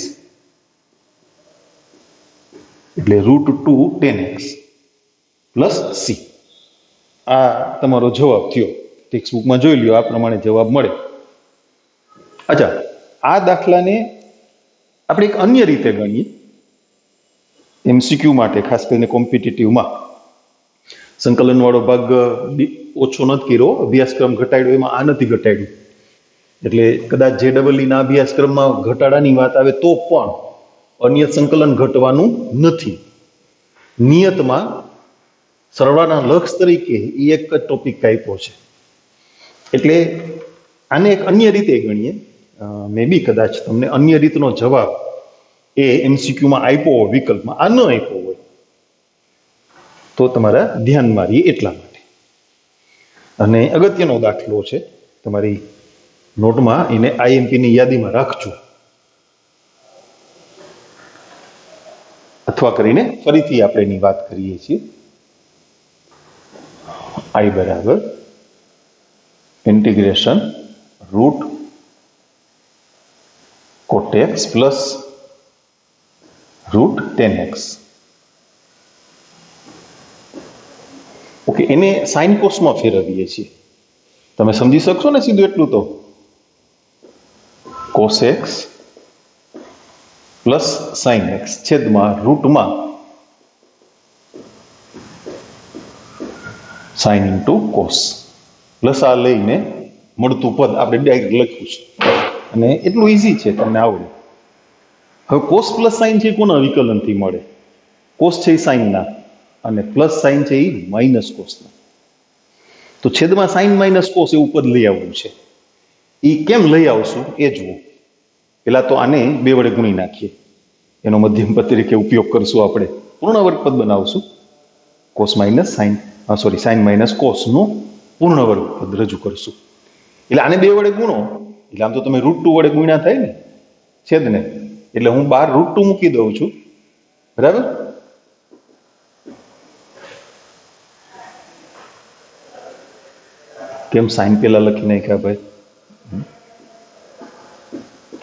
એટલે √2 10x પ્લસ સી. આ તમારો જવાબ થયો. ટેક્સ્ટ બુકમાં જોઈ લ્યો, આ પ્રમાણે જવાબ મળે. અચ્છા, આ દાખલાને આપણે એક અન્ય રીતે ગણીએ એમસીક્યુ માટે, ખાસ કરીને કોમ્પિટિટિવમાં. સંકલન વાળો ભાગ ઓછો નથી કર્યો, અભ્યાસક્રમ ઘટાડ્યો, એમાં આ નથી ઘટાડ્યું. એટલે કદાચ JEE ના અભ્યાસક્રમમાં ઘટાડાની વાત આવે તો પણ અનિયત સંકલન ઘટવાનું નથી. નિયતમાં સરવાળાના લક્ષ તરીકે એ એક જ ટોપિક આપ્યો છે. એટલે આને એક અન્ય રીતે ગણીએ. મે બી કદાચ તમને અન્ય રીતનો જવાબ એ એમસીક્યુમાં આપ્યો હોય, વિકલ્પમાં આ ન આપ્યો હોય તો તમારા ધ્યાનમાં રહીએ એટલા માટે. અને અગત્યનો દાખલો છે, તમારી નોટમાં એને આઈએમપીની યાદીમાં રાખજો. અથવા કરીને ફરીથી આપણે એની વાત કરીએ છીએ. I બરાબર ઇન્ટિગ્રેશન root cot x plus root 10x. Okay, એને સાઇન કોસમાં ફેરવીએ છીએ. તમે સમજી શકશો ને સીધું એટલું તો. cos x plus sine x છેદમાં રૂટમાં સાઇન ઇન્ટુ કોસ. પ્લસ આ લઈને મળતું પદ આપણે ડાયરેક્ટ લખ્યું છે, અને એટલું ઇઝી છે, તમને આવડે. હવે કોસ પ્લસ સાઇન છે કોના વિકલનથી મળે? કોસ છે એ સાઇનના, અને પ્લસ સાઇન છે એ માઇનસ કોસના. તો છેદમાં સાઇન માઇનસ કોસ એવું પદ લઈ આવવું છે. એ કેમ લઈ આવશું એ જુઓ. પેલા તો આને 2 વડે ગુણી નાખીએ, એનો મધ્યમ પદ તરીકે ઉપયોગ કરશું. આપણે પૂર્ણ વર્ગ પદ બનાવશું. Cos minus sine, sine minus કોસનું પૂર્ણ વર્ગ પદ રજૂ કરશું. એટલે આને 2 વડે ગુણો એટલે આમ તો તમે √2 વડે ગુણ્યા થાય ને છેદને, એટલે હું બહાર √2 મૂકી દઉં છું, બરાબર. કેમ સાઇન પેલા લખી નાખ્યા ભાઈ?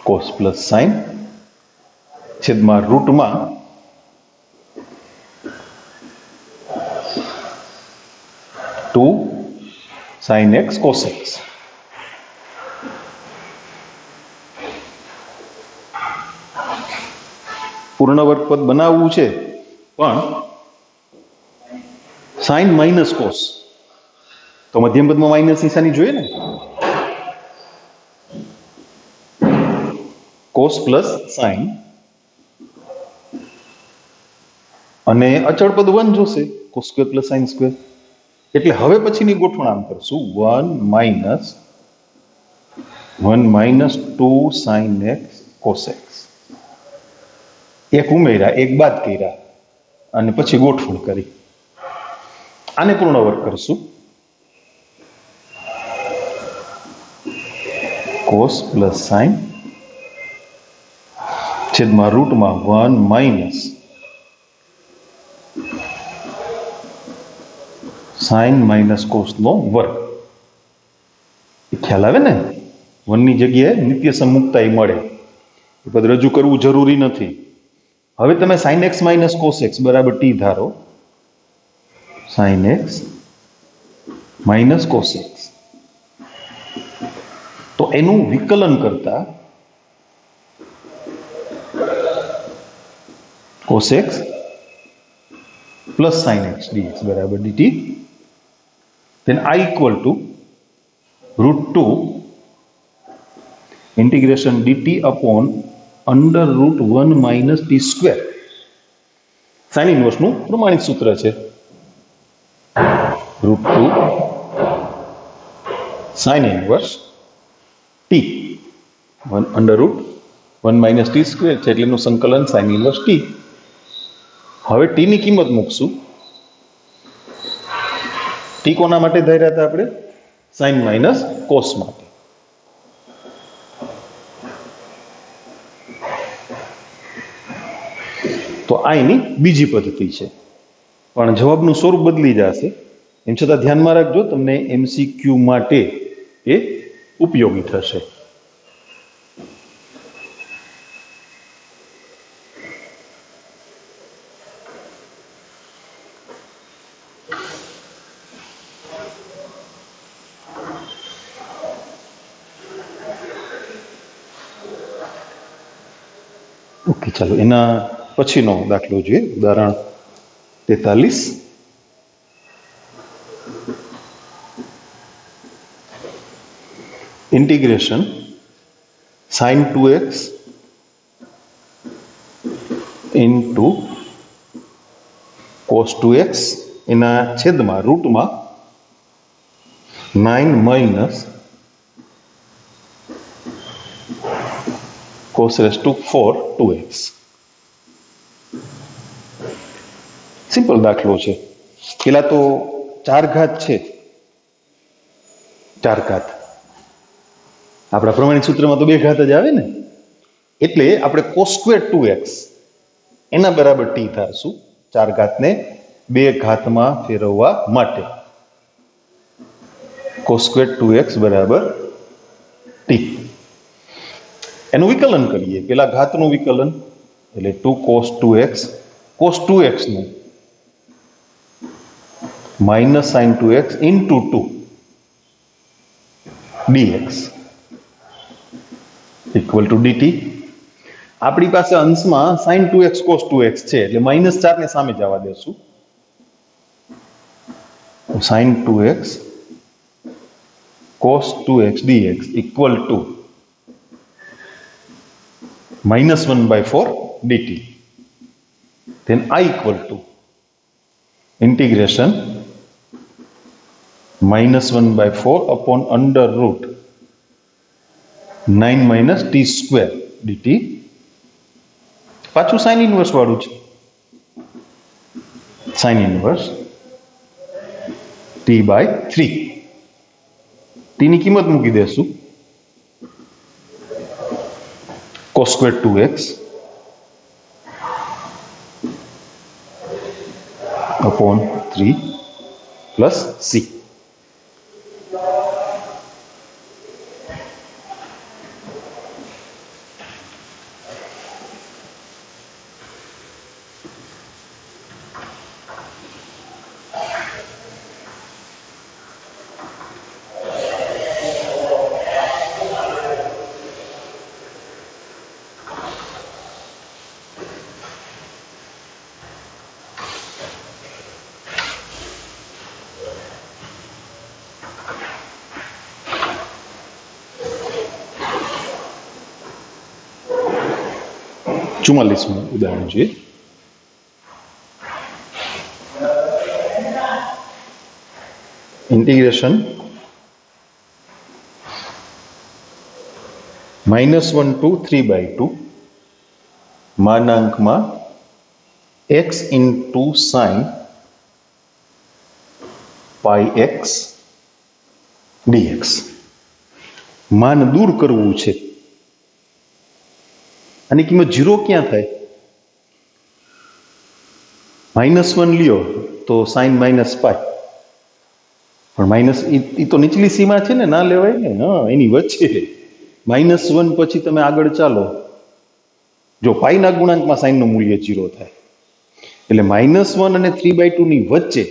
કોસ પ્લસ સાઇન છેદમાં રૂટમાં two sine x cos x. પૂર્ણ વર્ગ પદ બનાવવું છે પણ સાઇન માઇનસ કોસ, તો મધ્યમ પદમાં માઇનસ નિશાની જોઈએ ને. કોસ પ્લસ સાઇન અને અચળ પદ 1 જોશે, cos square plus sine square. એટલે હવે પછીની ગોઠવણ આમ કરશું, 1 minus 2 sign x cos x. એક ઉમેર્યા, એક બાદ કર્યા અને પછી ગોઠવણ કરી. આને પૂર્ણ વર્ગ કરશું, કોસ પ્લસ સાઇન છેદમાં રૂટમાં 1 માઇનસ સાઇન માઇનસ કોસ નો વર્ગ. એ ખ્યાલ આવે ને? 1 ની જગ્યાએ નિત્ય સમુક્તા મળે. એ પદ રજૂ કરવું જરૂરી નથી. હવે તમે sine x minus cos x બરાબર ટી ધારો. Sine x minus cos x, તો એનું વિકલન કરતા cos x plus sine x dx બરાબર dt. then I equal to √2 integration dt upon under √1 minus t square. Sine inverse નું પ્રમાણિત સૂત્ર છે, √2 sine inverse t 1 under √1 minus t square છે, એટલે એનું સંકલન સાઇન ઇન્વર્સ t. હવે t ની કિંમત મૂકશું. ટી કોના માટે ધાર્યા હતા આપણે? સાઇન માઇનસ કોસ માટે. તો આ એની બીજી પદ્ધતિ છે, પણ જવાબનું સ્વરૂપ બદલી જશે. એમ છતાં ધ્યાનમાં રાખજો, તમને MCQ માટે એ ઉપયોગી થશે. ઓકે, ચાલો એના પછીનો દાખલો જોઈએ. ઉદાહરણ 43. Integration sign 2x into cos 2x એના છેદમાં રૂટમાં 9 minus cos raised to 4 2x. Simple દાખલો છે. પેલા તો 4 ઘાત છે, 4 ઘાત. આપણા પ્રમાણિત સૂત્રમાં તો 2 ઘાત જ આવે ને, એટલે આપણે cos સ્ક્વેર 2x એના બરાબર t ધારશું. 4 ઘાતને 2 ઘાતમાં ફેરવવા માટે cos સ્ક્વેર 2x બરાબર t. એનું વિકલન કરીએ. પેલા ઘાતનું વિકલન એટલે 2 cos 2x, cos 2x નું minus sign 2x into 2 dx equal two dt. આપણી પાસે અંશમાં સાઇન 2x cos 2x છે, એટલે -4 ને સામે જવા દેશું. Sine 2x cos 2x dx equal to -1/4 dt. then I equal to integration -1/4 upon under root 9 minus t square dt. પાછું સાઇન ઇન્વર્સ વાળું છે. Sine inverse t/3. t ની કિંમત મૂકી દેશું. cos square 2x upon 3 plus c. 44મું ઉદાહરણ જોઈએ. Integration -1 to 3/2 માનાંકમાં x into sin pi x dx. માન દૂર કરવું છે. આની કિંમત 0 ક્યાં થાય? -1 લ્યો તો sin માઇનસ પાઈ, પણ માઇનસ એ તો નીચલી સીમા છે ને, ના લેવાય ને. હા, એની વચ્ચે -1 પછી તમે આગળ ચાલો, જો પાઈના ગુણાંકમાં સાઈનનું મૂલ્ય 0 થાય. એટલે -1 અને 3/2 ની વચ્ચે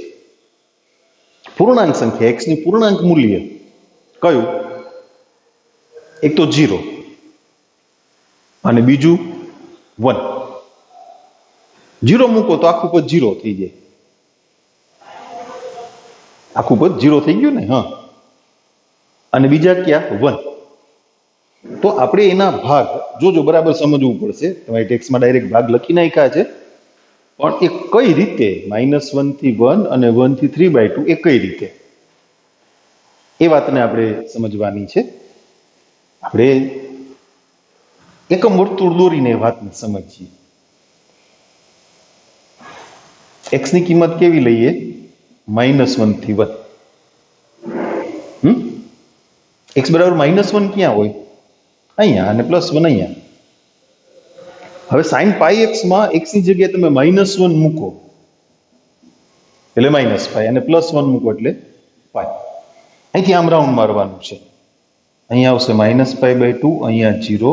પૂર્ણાંક સંખ્યા x ની પૂર્ણાંક મૂલ્ય કયું? એક તો 0 અને બીજું 1. 0 મૂકો તો આખું પદ 0 થઈ જાય. આખું પદ 0 થઈ ગયું ને. હા, અને બીજા ક્યાં? 1. તો આપણે એના ભાગ જોજો, બરાબર સમજવું પડશે. તમારી ટેક્સ્ટમાં ડાયરેક્ટ ભાગ લખી નાખ્યા છે, પણ એ કઈ રીતે? -1 થી 1 અને 1 થી 3/2 એ કઈ રીતે? એ વાતને આપણે સમજવાની છે. આપણે એકમ વર્તુળ દોરીને વાતને સમજીએ. x ની કિંમત કેવી લઈએ? -1 થી 1. x બરાબર -1 ક્યાં હોય? અહીંયા, અને +1 અહીંયા. હવે sin પાઈ x માં x ની જગ્યાએ તમે -1 મૂકો એટલે -પાઈ, અને +1 મૂકો એટલે પાઈ. અહીંથી આમ રાઉન્ડ મારવાનું છે. અહીંયા આવશે -π/2, અહીંયા 0,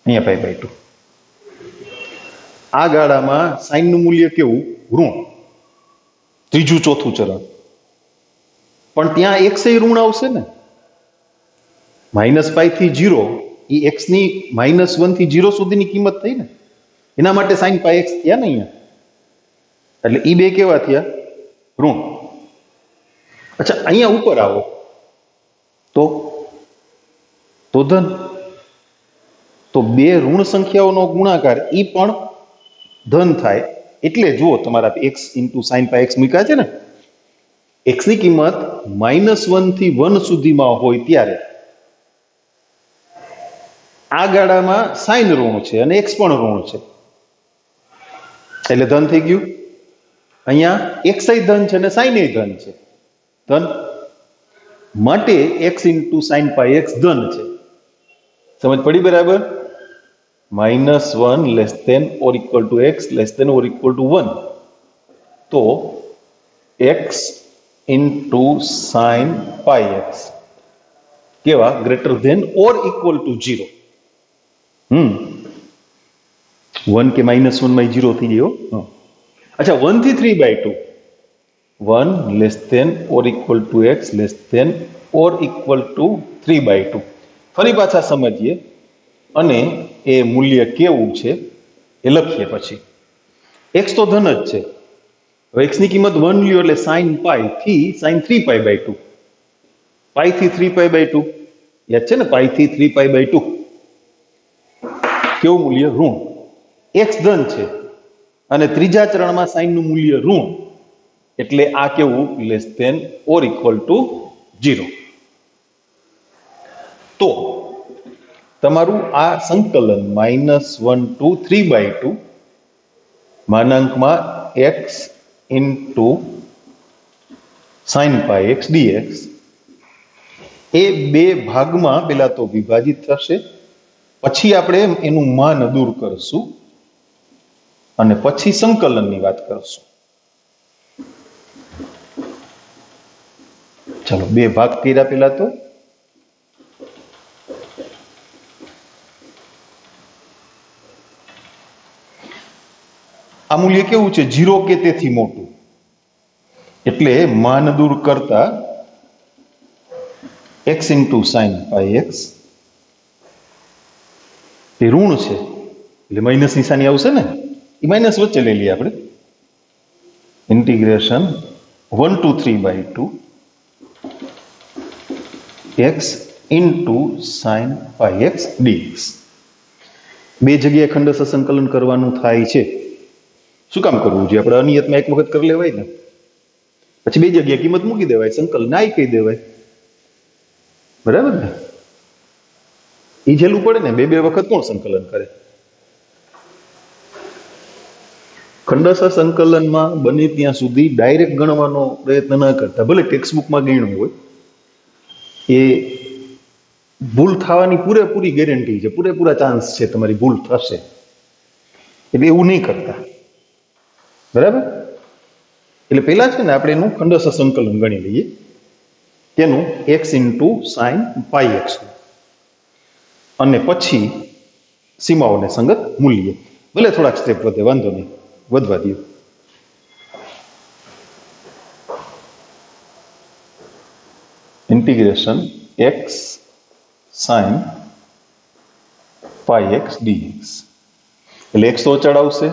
અહીંયા π/2. આ ગાળામાં સાઈન નું મૂલ્ય કેવું? ઋણ. ત્રીજું ચોથું ચરણ. પણ ત્યાં x એ ઋણ આવશે ને. -π થી 0 એ x ની -1 થી 0 સુધીની કિંમત થઈ ને, એના માટે sin π x થયા ને અહીંયા. એટલે એ બે કેવા થયા? ઋણ. અચ્છા, અહીંયા ઉપર આવો તો ધન. તો બે ઋણ સંખ્યાઓનો ગુણાકાર એ પણ ધન થાય. એટલે જુઓ, તમારા x into sin π x મૂક્યા છે ને, x ની કિંમત -1 થી 1 સુધીમાં હોય ત્યારે આ ગાળામાં સાઈન ઋણ છે અને x પણ ઋણ છે, એટલે ધન થઈ ગયું. અહીંયા x ધન છે અને સાઈન ધન છે, ધન માટે x into sin π x ધન છે. સમજ પડી બરાબર? -1 less than or equal to x less than or equal to 1. તો x into sin π x કેવા? Greater than or equal to 0. 1 કે -1 માં 0 થઈ ગયો. અચ્છા, 1 થી 3/2, 1 less than or equal to x less than or equal to 3/2. ફરી પાછા સમજીએ અને એ મૂલ્ય કેવું છે એ લખીએ. પછી x તો ધન જ છે. હવે x ની કિંમત 1 લ્યો એટલે sin π થી sin 3π/2. π થી 3π/2 યાદ છે ને? π થી 3π/2 કેવું મૂલ્ય? ઋણ. x ધન છે અને ત્રીજા ચરણમાં સાઈન નું મૂલ્ય ઋણ, એટલે આ કેવું? Less than or equal to 0. તો તમારું આ સંકલન -1 to 3/2 માનાંકમાં x into sin π x dx એ બે ભાગમાં પેલા તો વિભાજિત થશે, પછી આપણે એનું માન દૂર કરશું અને પછી સંકલનની વાત કરશું. ચલો, બે ભાગ કર્યા. પેલા તો આ મૂલ્ય કેવું છે? 0 કે તેથી મોટું. એટલે માન દૂર કરતા x into sin π x એ ઋણ છે, એટલે માઇનસ નિશાની આવશે ને. એ માઇનસ વચ્ચે લઈ લઈએ આપણે. Integration 1 to 3/2 x into sin π x dx. બે જગ્યાએ ખંડસ્થ સંકલન કરવાનું થાય છે. શું કામ કરવું જોઈએ? આપણે અનિયતમાં એક વખત કરી લેવાય ને, પછી બે જગ્યાએ કિંમત મૂકી દેવાય, સંકલન આઈ કહી દેવાય. બરાબર ને? એ ઝેલું પડે ને, બે વખત કોણ સંકલન કરે? ખંડસ્થ સંકલનમાં બને ત્યાં સુધી ડાયરેક્ટ ગણવાનો પ્રયત્ન ન કરતા. ભલે ટેક્સ્ટબુકમાં ગણ્યું હોય, એ ભૂલ થવાની પૂરેપૂરી ગેરંટી છે, પૂરેપૂરા ચાન્સ છે તમારી ભૂલ થશે, એટલે એવું નહીં કરતા. બરાબર? એટલે પહેલા છે ને આપણે એનું ખંડસ્થ સંકલન ગણી લઈએ, તેનું x into sign pi x, અને પછી સીમાઓને સંગત મૂલ્ય. ભલે થોડાક સ્ટેપ વધે, વાંધો નહીં, વધવા દો. Integration x sine pi x dx, એટલે x તો અચળ આવશે.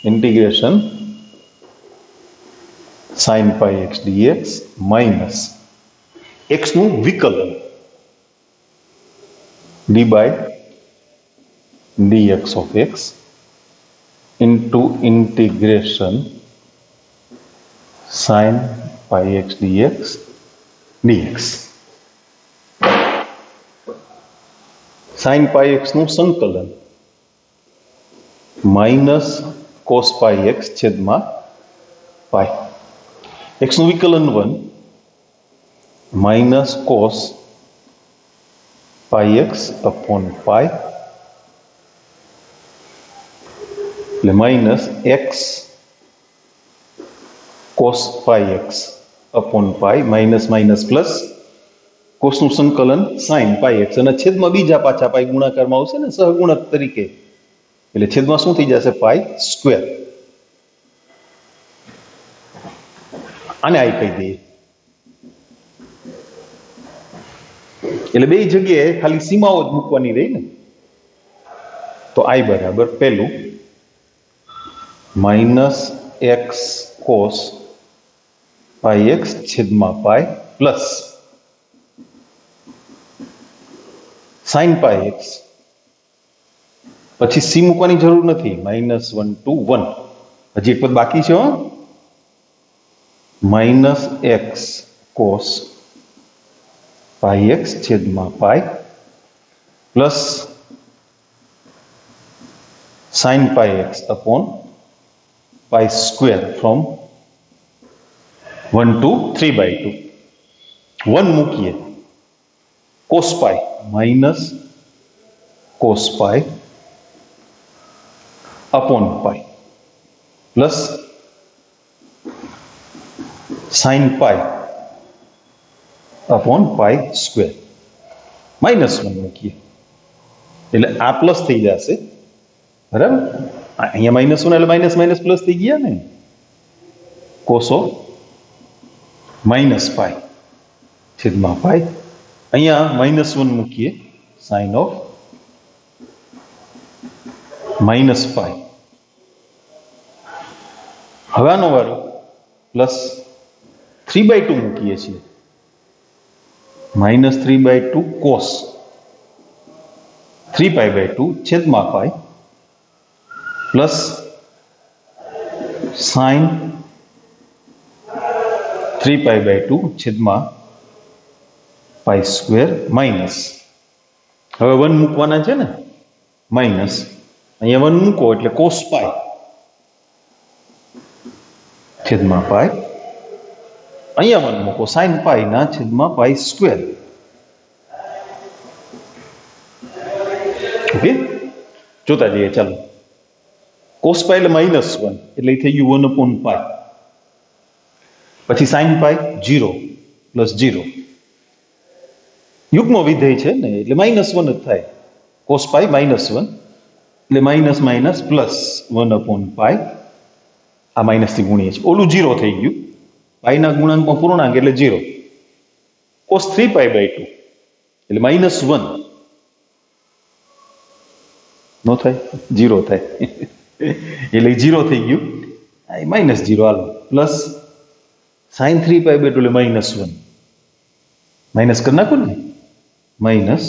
Integration sine pi x dx minus x નું વિકલન d બાય dx of x into integration sin pi x dx. sin pi x નું સંકલન માઇનસ cos pi x છેદમાં પાઈ, x નું વિકલન 1 માઇનસ cos pi x upon pi, એટલે minus x cos pi x upon pi, minus minus plus કોસનું સંકલન sin pi x, અને છેદમાં બીજા પાછા પાઈ ગુણાકારમાં આવશે ને સહગુણક તરીકે, એટલે છેદમાં શું થઈ જશે? Pi square. આને આઈ કહી દઈએ. એટલે બે જગ્યાએ ખાલી સીમાઓ જ મૂકવાની રહી ને, તો આઈ બરાબર પહેલું minus x cos pi x છેદમાં pi plus sine pi x, પછી સી મૂકવાની જરૂર નથી, -1 to 1, હજી એક પદ બાકી છે. Minus x cos pi x છેદમાં pi plus sine pi x upon pi square from 1 to 3/2. 1 મૂકીએ, cos pi minus cos pi upon pi plus sine pi upon pi square, -1 મૂકીએ એટલે આ પ્લસ થઈ જશે. બરાબર? અહીંયા -1 એટલે માઇનસ માઇનસ પ્લસ થઈ ગયા ને, કોસો માઇનસ પાઈ છેદમાં પાઈ, અહીંયા -1 મૂકીએ, સાઇન ઓફ માઇનસ પાઈ. હવે આનો વારો પ્લસ 3/2 મૂકીએ છીએ, -3/2 કોસ 3π/2 છેદમાં પાઈ પ્લસ સાઇન 3π/2 છેદમાં પાઈ સ્ક્વેર માઇનસ. હવે 1 મૂકવાના છે ને, માઇનસ અહીંયા 1 મૂકો એટલે કોસ પાઈ છેદમાં પાઈ, અહીંયા 1 મૂકો સાઇન પાઈ ના છેદમાં પાઈ સ્ક્વેર. ઓકે, જોતા જઈએ. ચાલો, કોસ પાઈ એટલે -1 એટલે થઈ ગયું 1/π, પછી સાઇન પાઈ 0 + 0, યુગ્મ વિધેય છે ને એટલે -1 જ થાય. કોસ પાઈ -1 એટલે માઇનસ માઇનસ પ્લસ 1/π, આ માઇનસ થી ગુણીએ છીએ, ઓલું 0 થઈ ગયું, પાઈના ગુણાંકમાં પૂર્ણાંક એટલે 0. કોસ 3π/2 એટલે -1 નો થાય, 0 થાય એટલે 0 થઈ ગયું, -0 હાલો, પ્લસ સાઇન 3π/2 એટલે -1, માઇનસ કરી નાખો ને, માઇનસ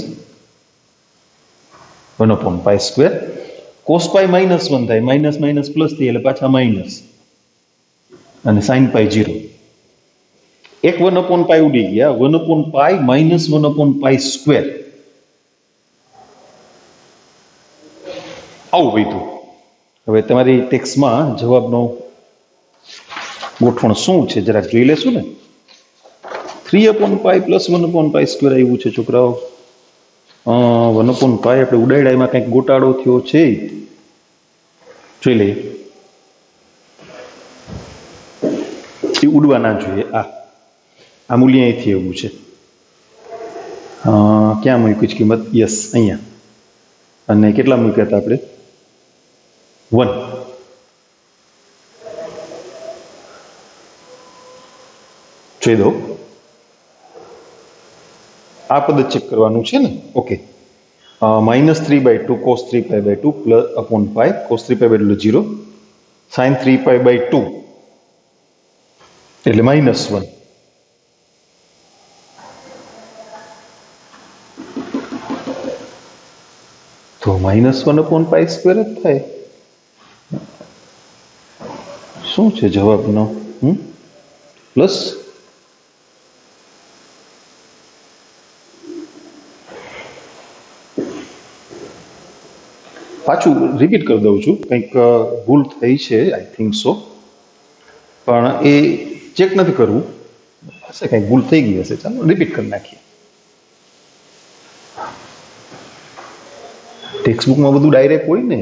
1/π². cos π -1 થાય, માઇનસ માઇનસ પ્લસ થાય એટલે પાછા માઇનસ, અને sin π 0. એક 1/π ઉડી ગયા, 1/π માઇનસ 1/π². આવું વધ્યું. હવે તમારી ટેક્સ્ટમાં જવાબનો ગોઠવણ શું છે જરાક જોઈ લેશું ને. 3/π પ્લસ 1/π² આવ્યું છે છોકરાઓ. 1/π આપણે ઉડાડ્યા, એમાં કંઈક ગોટાળો થયો છે, જોઈ લઈએ. એ ઉડવા ના જોઈએ. આ મૂલ્ય અહીંથી એવું છે. ક્યાં મૂકી કિંમત? યસ, અહીંયા. અને કેટલા મૂક્યા હતા આપણે? 1. જોઈ દો. આ પદ ચેક કરવાનું છે ને. Okay. -3/2 cos 3π/2 plus upon π cos 3π/2 એટલે 0, sin 3π/2 એટલે -1. તો -1/π² જ થાય. શું છે જવાબનો? પ્લસ પાછું રિપીટ કરી દઉં છું, કંઈક ભૂલ થઈ છે, આઈ થિંક સો, પણ એ ચેક નથી કરવું, હશે કંઈક ભૂલ થઈ ગઈ હશે. ચાલો રિપીટ કરી નાખીએ. ટેક્સ્ટ બુકમાં બધું ડાયરેક્ટ હોય ને,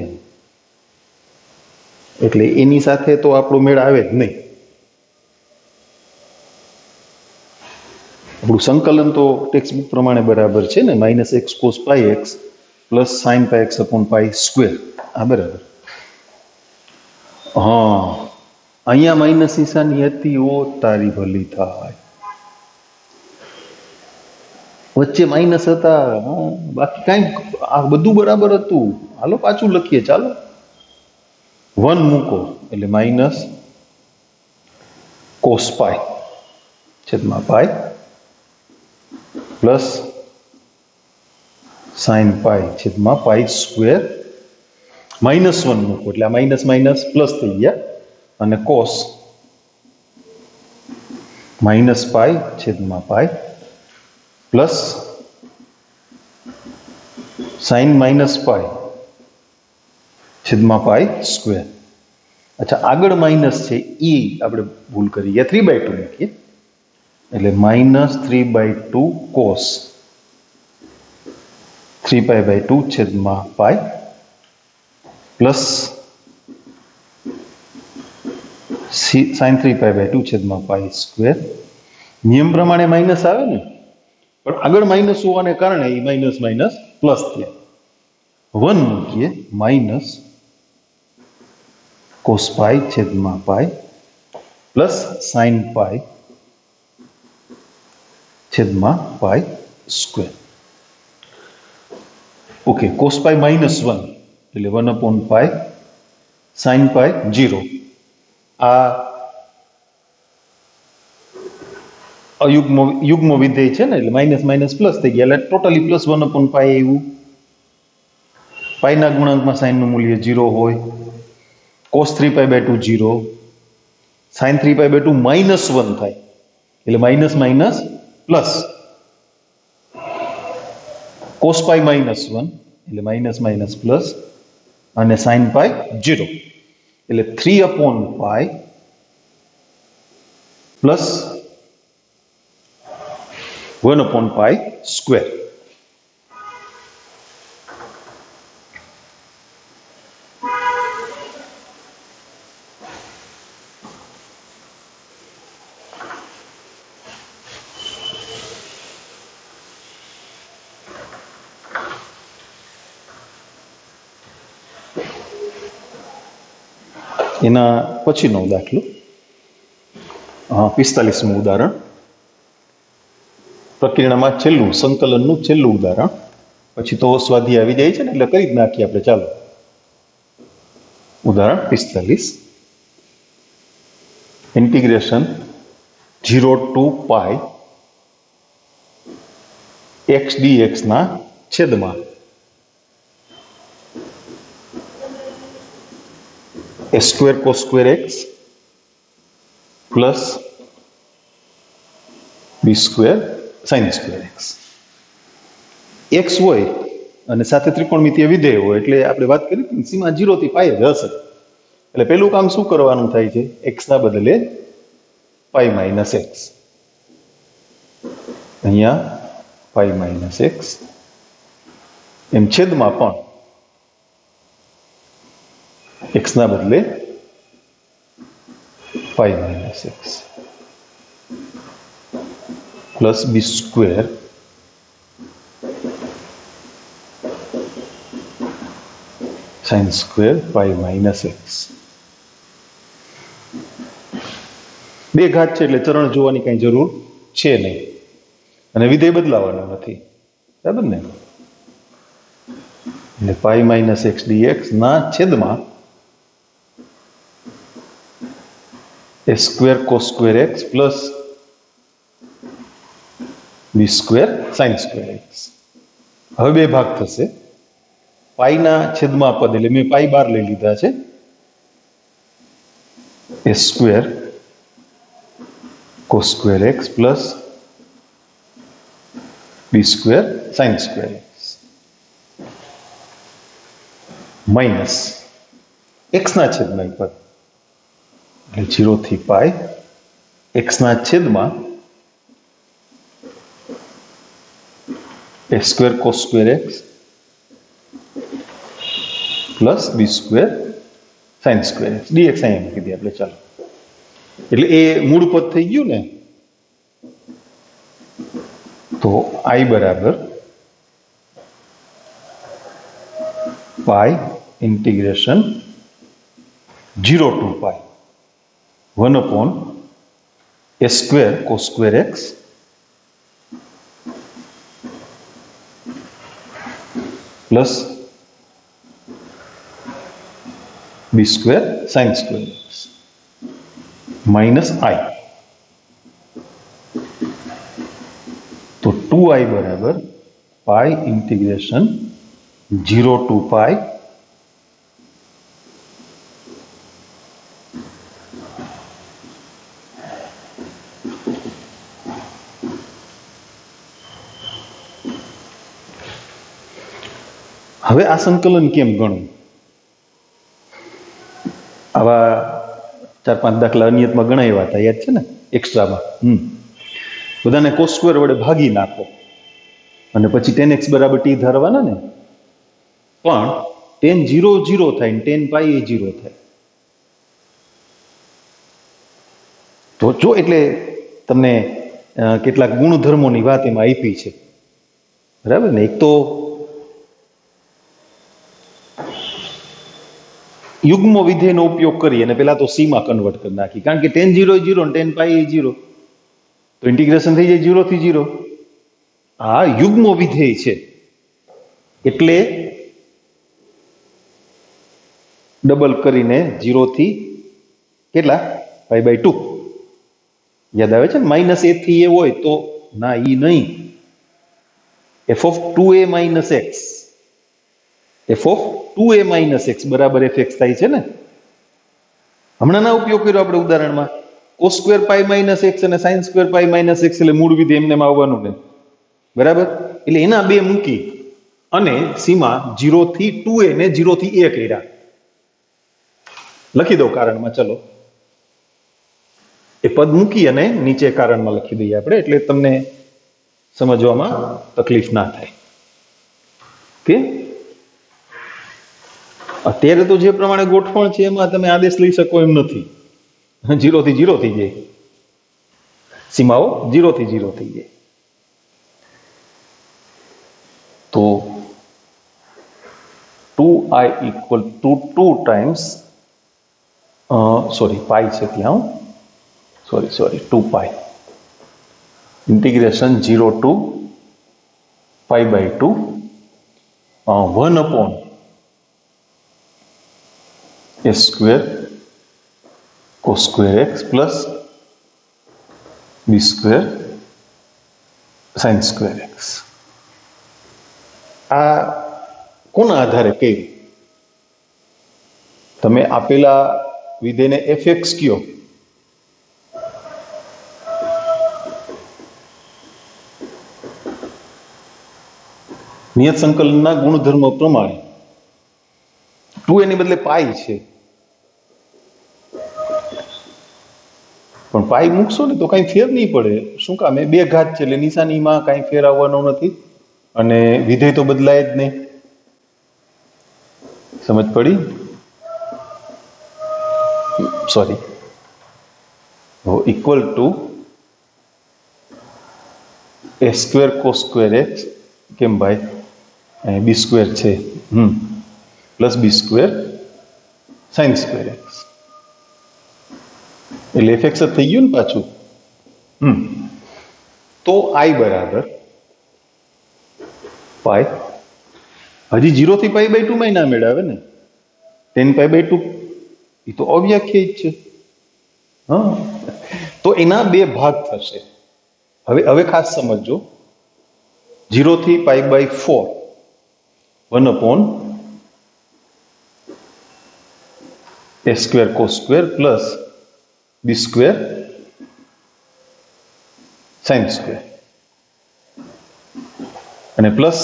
એટલે એની સાથે તો આપણો મેળ આવે જ નહીં. આપણું સંકલન તો ટેક્સ્ટ બુક પ્રમાણે બરાબર છે ને, -x cos πx plus sin πx/π². આ બરાબર. હા, અહીંયા માઇનસ નિશાની હતી. ઓ તારી ભલી થાય, વચ્ચે માઇનસ હતા. બાકી કાંઈ, આ બધું બરાબર હતું. હાલો પાછું લખીએ. ચાલો, 1 મૂકો એટલે માઇનસ cos π/π પ્લસ sin π/π². -1 મૂકો એટલે આ માઇનસ માઇનસ પ્લસ થઈ ગયા, અને cos -π/π પ્લસ sin -π/π². અચ્છા, આગળ માઇનસ છે એ આપણે ભૂલ કરી ગયા. 3/2 મૂકીએ એટલે -3/2 cos 3π/2/π પ્લસ sin 3π/2/π². નિયમ પ્રમાણે માઇનસ આવે ને, પણ આગળ માઇનસ હોવાને કારણે એ માઇનસ માઇનસ પ્લસ થયા. 1 મૂકીએ માઇનસ cos π/π પ્લસ sin π/π². ઓકે, cos π -1 એટલે 1/π sin π 0. આ યુગ્મ વિધેય છે ને, એટલે માઇનસ માઇનસ પ્લસ થઈ ગયા, એટલે ટોટલી પ્લસ 1/π આવ્યું. પાઈના ગુણાંકમાં સાઇનનું મૂલ્ય 0 હોય. cos 3π/2 0, sin 3π/2 -1 થાય એટલે માઇનસ માઇનસ પ્લસ, cos π -1 એટલે માઇનસ માઇનસ પ્લસ, અને sin π 0 એટલે 3/π પ્લસ 1/π². એના પછીનો દાખલો 45મું ઉદાહરણ. પ્રકરણમાં છેલ્લું, સંકલનનું છેલ્લું ઉદાહરણ. પછી તો સ્વાધ્યાય આવી જાય છે ને, એટલે કરી જ નાખીએ આપણે. ચાલો, ઉદાહરણ 45. ઇન્ટિગ્રેશન 0 to π x dx ના છેદમાં a square cos square x plus b square sine square x હોય અને સાથે ત્રિકોણમિતિય વિધેય હોય એટલે આપણે વાત કરી કે સીમા 0 થી પાઈ જ હશે. એટલે પહેલું કામ શું કરવાનું થાય છે? x ના બદલે પાઈ માઇનસ એક્સ, અહીંયા પાઈ માઇનસ એક્સ, એમ છેદમાં પણ x ના બદલે pi minus x plus b square sine square pi minus x. બે ઘાત છે એટલે ચરણ જોવાની કઈ જરૂર છે નહીં અને વિધેય બદલાવાનો નથી, બરાબર ને? એટલે પાઈ માઇનસ એક્સ ડીએક્સ ના છેદમાં a square cos square x plus b square sine square x. હવે બે ભાગ થશે. પાઈના છેદમાં પદ એટલે મેં પાઈ બાર લઈ લીધા છે, a square cos square x plus b square sine square x minus x ના છેદમાં પદ એટલે 0 થી પાઈ એક્સ ના છેદમાં a square cos square x plus b square sine square x dx અહીંયા મૂકી દઈએ આપણે. ચાલો, એટલે એ મૂળ પદ થઈ ગયું ને. તો i બરાબર pi integration 0 to pi 1 upon a square cos square x plus b square sin square x minus i. तो 2i बराबर पाई इंटीग्रेशन 0 टू पाई હવે આ સંકલન કેમ ગણવું? આવા 4-5 દાખલા અનિયતમાં ગણાવ્યા હતા, યાદ છે ને? એક્સ્ટ્રામાં બધાને કોસ સ્ક્વેર વડે ભાગી નાખો અને પછી tan x બરાબર t ધારવાના ને. પણ tan 0 0 થાય ને tan પાઈ એ 0 થાય. તો જો એટલે તમને કેટલાક ગુણધર્મોની વાત એમાં આપી છે, બરાબર ને? એક તો યુગ્મ વિધેયનો ઉપયોગ કરી અને પેલા તો સીમા કન્વર્ટ કરી નાખી, કારણ કે tan 0 0 અને tan પાઈ 0, તો ઇન્ટિગ્રેશન થઈ જાય 0 થી 0. આ યુગ્મ વિધેય છે એટલે ડબલ કરીને 0 થી કેટલા પાઈ બાય 2 યાદ આવે છે ને? માઇનસ એ થી એ હોય તો ના, ઈ નહીં, f of 2a minus x, f of 2a minus x બરાબર fx થાય છે ને. હમણાં ના ઉપયોગ કર્યો આપણે ઉદાહરણમાં. Cos square pi minus x અને sine square pi minus x એટલે મૂળ વિધેય એમને આવવાનું ને, બરાબર? એટલે એના બે મૂકી અને સીમા 0 થી 2a ને 0 થી a કર્યા. લખી દો કારણમાં. ચલો, એ પદ મૂકી અને નીચે કારણમાં લખી દઈએ આપણે, એટલે તમને સમજવામાં તકલીફ ના થાય. ઓકે, અત્યારે તો જે પ્રમાણે ગોઠવણ છે એમાં તમે આદેશ લઈ શકો એમ નથી. 0 થી 0 થઈ જાય, સીમાઓ 0 થી 0 થઈ જાય. તો 2i equal to 2 times pi છે ત્યાં, sorry 2 pi integration 0 to pi by 2 1 upon a square cos square x plus b square sin square x. આ કોના આધારે કર્યું? તમે આપેલા વિધેયને fx કયો, નિયત સંકલનના ગુણધર્મ પ્રમાણે 2 એની બદલે પાઈ છે, પણ પાઈ મૂકશો ને તો કઈ ફેર નહીં પડે. શું કામ? બે ઘાત છે એટલે નિશાનીમાં કઈ ફેર આવવાનો નથી અને વિધેય તો બદલાય જ નહીં. સમજ પડી? Sorry, equal to a square cos square x. કેમ ભાઈ? બી સ્ક્વેર છે plus b square sine square x, એટલે fx જ થઈ ગયું ને પાછું. તો i બરાબર પાઈ. હજી 0 થી પાઈ બાય 2 માં ના મેળવે ને. 10 પાઈ બાય 2 એ તો અવ્યાખ્યાયિત છે. તો એના બે ભાગ થશે. હવે ખાસ સમજો, 0 થી pi by 4 1 upon a square cos square plus b square sine square અને પ્લસ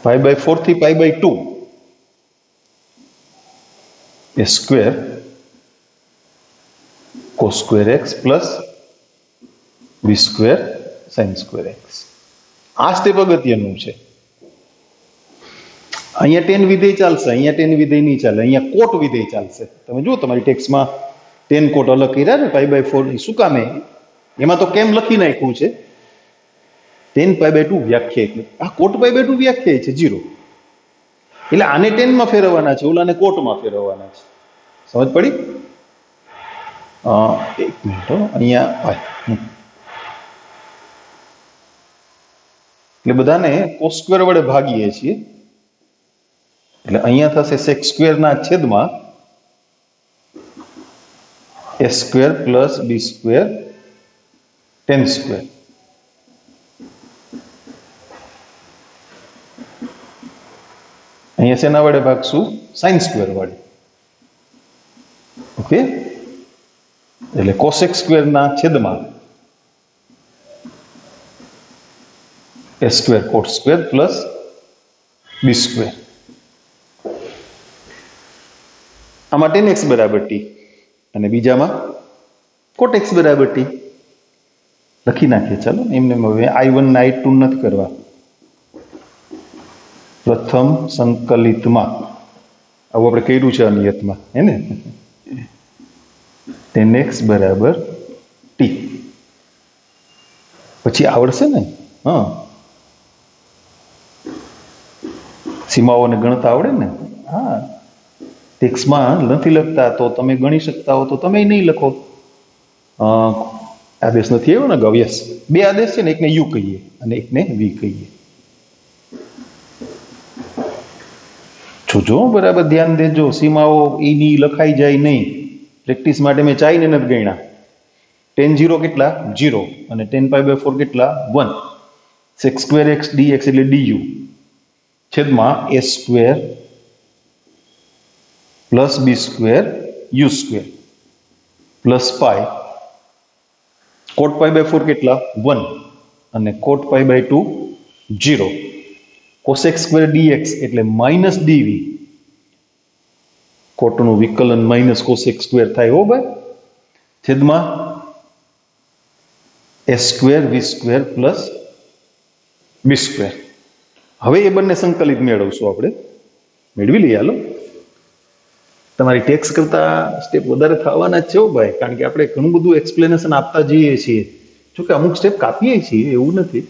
પાઈ બાય 4 થી pi by 2 a square cos square x plus b square sine square x. આ સ્ટેપ અગત્યનું છે. અહીંયા 10 વિધેય ચાલશે, અહીંયા 10 વિધેય નહીં ચાલે, અહીંયા કોટ વિધેય ચાલશે. તમે જુઓ તમારી ટેક્સ્ટમાં 10 કોટ અલગ કર્યા ને પાઈ બાય 4. શું કામે? એમાં તો કેમ લખી નાખ્યું છે 10 પાઈ બાય 2 વ્યાખ્યાયિત. આ કોટ પાઈ બાય 2 વ્યાખ્યાયિત છે 0, એટલે આને 10 માં ફેરવવાના છે, ઓલાને કોટમાં ફેરવવાના છે. સમજ પડી? એક મિનિટ, અહીંયા એટલે બધાને કોસ સ્ક્વેર વડે ભાગીએ છીએ, એટલે અહીંયા થશે સેક સ્ક્વેર ના છેદમાં a square plus b square 10 square. અહીંયા શેના વડે ભાગશું? સાઇન સ્ક્વેર વડે. ઓકે, એટલે કોસેક સ્ક્વેર ના છેદમાં a square cot square plus b square. આમાં 10x બરાબર t અને બીજામાં કોટ x બરાબર t લખી નાખીએ. ચાલો એમને હવે i1 ને i2 નથી કરવા. પ્રથમ સંકલિતમાં આવું આપણે કર્યું છે અનિયતમાં, હે ને? 10x બરાબર t પછી આવડશે ને? સીમાઓને ગણતા આવડે ને? ટેક્સ્ટમાં નથી લખતા તો તમે ગણી શકતા હો તો તમે નહીં લખો. આદેશ નથી આવ્યો ને ગવ્યસ. બે આદેશ છે ને, એકને યુ કહીએ અને એકને વી કહીએ. જોજો બરાબર ધ્યાન દેજો, સીમાઓ એની લખાઈ જાય નહીં. પ્રેક્ટિસ માટે મેં ચાઈને નથી ગણ્યા. 10 0 કેટલા? 0 અને 10 પાઈ બાય 4 કેટલા? 1. સેક સ્ક્વેર એક્સ ડીએક્સ એટલે ડીયુ છેદમાં a square plus b square u square plus pi. Cot pi by 4 કેટલા? 1 અને cot pi by 2 0. Cosec square dx એટલે માઇનસ ડીવી. કોટનું વિકલન માઇનસ કોસેક સ્ક્વેર થાય હો ભાઈ, છેદમાં a square v square plus b square. હવે એ બંને સંકલિત મેળવશું આપણે, મેળવી લઈએ. હાલો, તમારી ટેક્સ કરતા સ્ટેપ વધારે થવાના જ છે ભાઈ, કારણ કે આપણે ઘણું બધું એક્સપ્લેનેશન આપતા જઈએ છીએ. જોકે અમુક સ્ટેપ કાપીએ છીએ એવું નથી,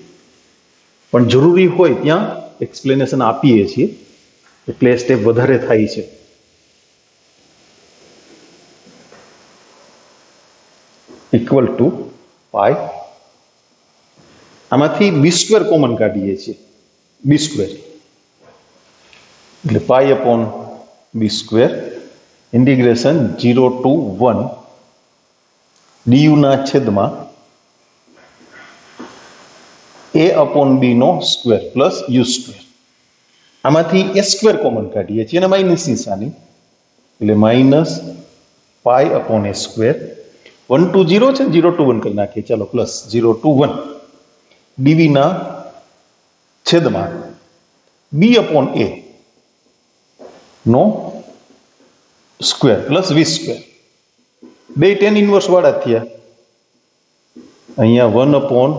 પણ જરૂરી હોય ત્યાં એક્સપ્લેનેશન આપીએ છીએ, એટલે સ્ટેપ વધારે થાય છે. Equal to pi. આમાંથી બી સ્ક્વેર કોમન કાઢીએ છીએ, બી સ્ક્વેર એટલે pi upon b square integration 0 to 1 du ના છેદમાં એ અપોન બી નો સ્ક્વેર પ્લસ યુ સ્ક્વેર. આમાંથી એ સ્ક્વેર કોમન કાઢીએ છીએ અને માઇનસ નિશાની, એટલે minus pi upon A square. 1 to 0 છે, 0 to 1 કરી નાખીએ. ચાલો પ્લસ 0 to 1 ડીવી ના છેદમાં બી અપોન એ નો સ્ક્વેર પ્લસ વી સ્ક્વેર. બે ટેન ઇનવર્સ વાળા થયા. અહીંયા 1 અપોન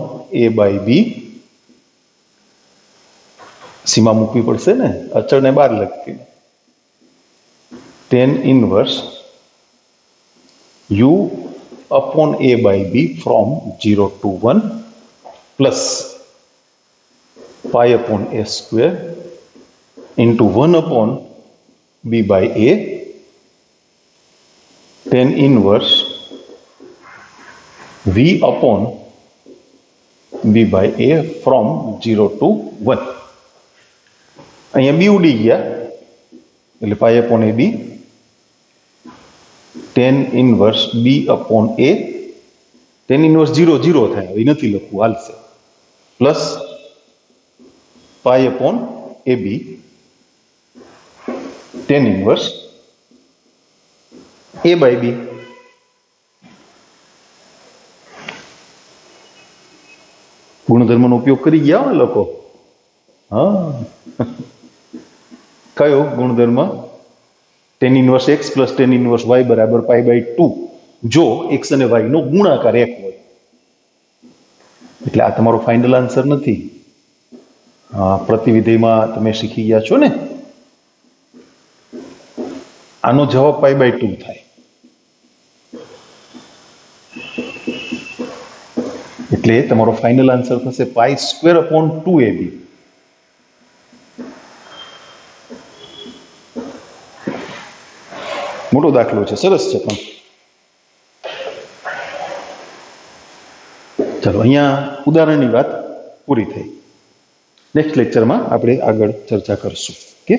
એ બાય બી સીમા મૂકવી પડશે ને, અચળને બહાર લખી. Tan inverse you upon a by b from 0 to 1 plus pi upon a square into 1 upon b by a, tan inverse v upon b by a from 0 to 1. અહીંયા b ઉડી ગયા એટલે pi upon a b, tan inverse b upon a, tan inverse 0 0 થાય, એ નથી લખવું, હાલશે, plus pi upon ab, tan inverse a by b. ગુણધર્મનો ઉપયોગ કરી ગયા ને લોકો. હા, કયો ગુણધર્મ? tan inverse x plus tan inverse y બરાબર pi by 2 જો x અને y નો ગુણાકાર 1 હોય. એટલે આ તમારો ફાઇનલ આન્સર નથી. પ્રતિવિધેયમાં તમે શીખી ગયા છો ને, આનો જવાબ pi by 2 થાય. એટલે તમારો ફાઇનલ આન્સર થશે pi સ્ક્વેર અપોન 2ab. મોટો દાખલો છે, સરસ છે પણ. ચાલો, અહીંયા ઉદાહરણની વાત પૂરી થઈ. નેક્સ્ટ લેક્ચરમાં આપણે આગળ ચર્ચા કરશું. ઓકે.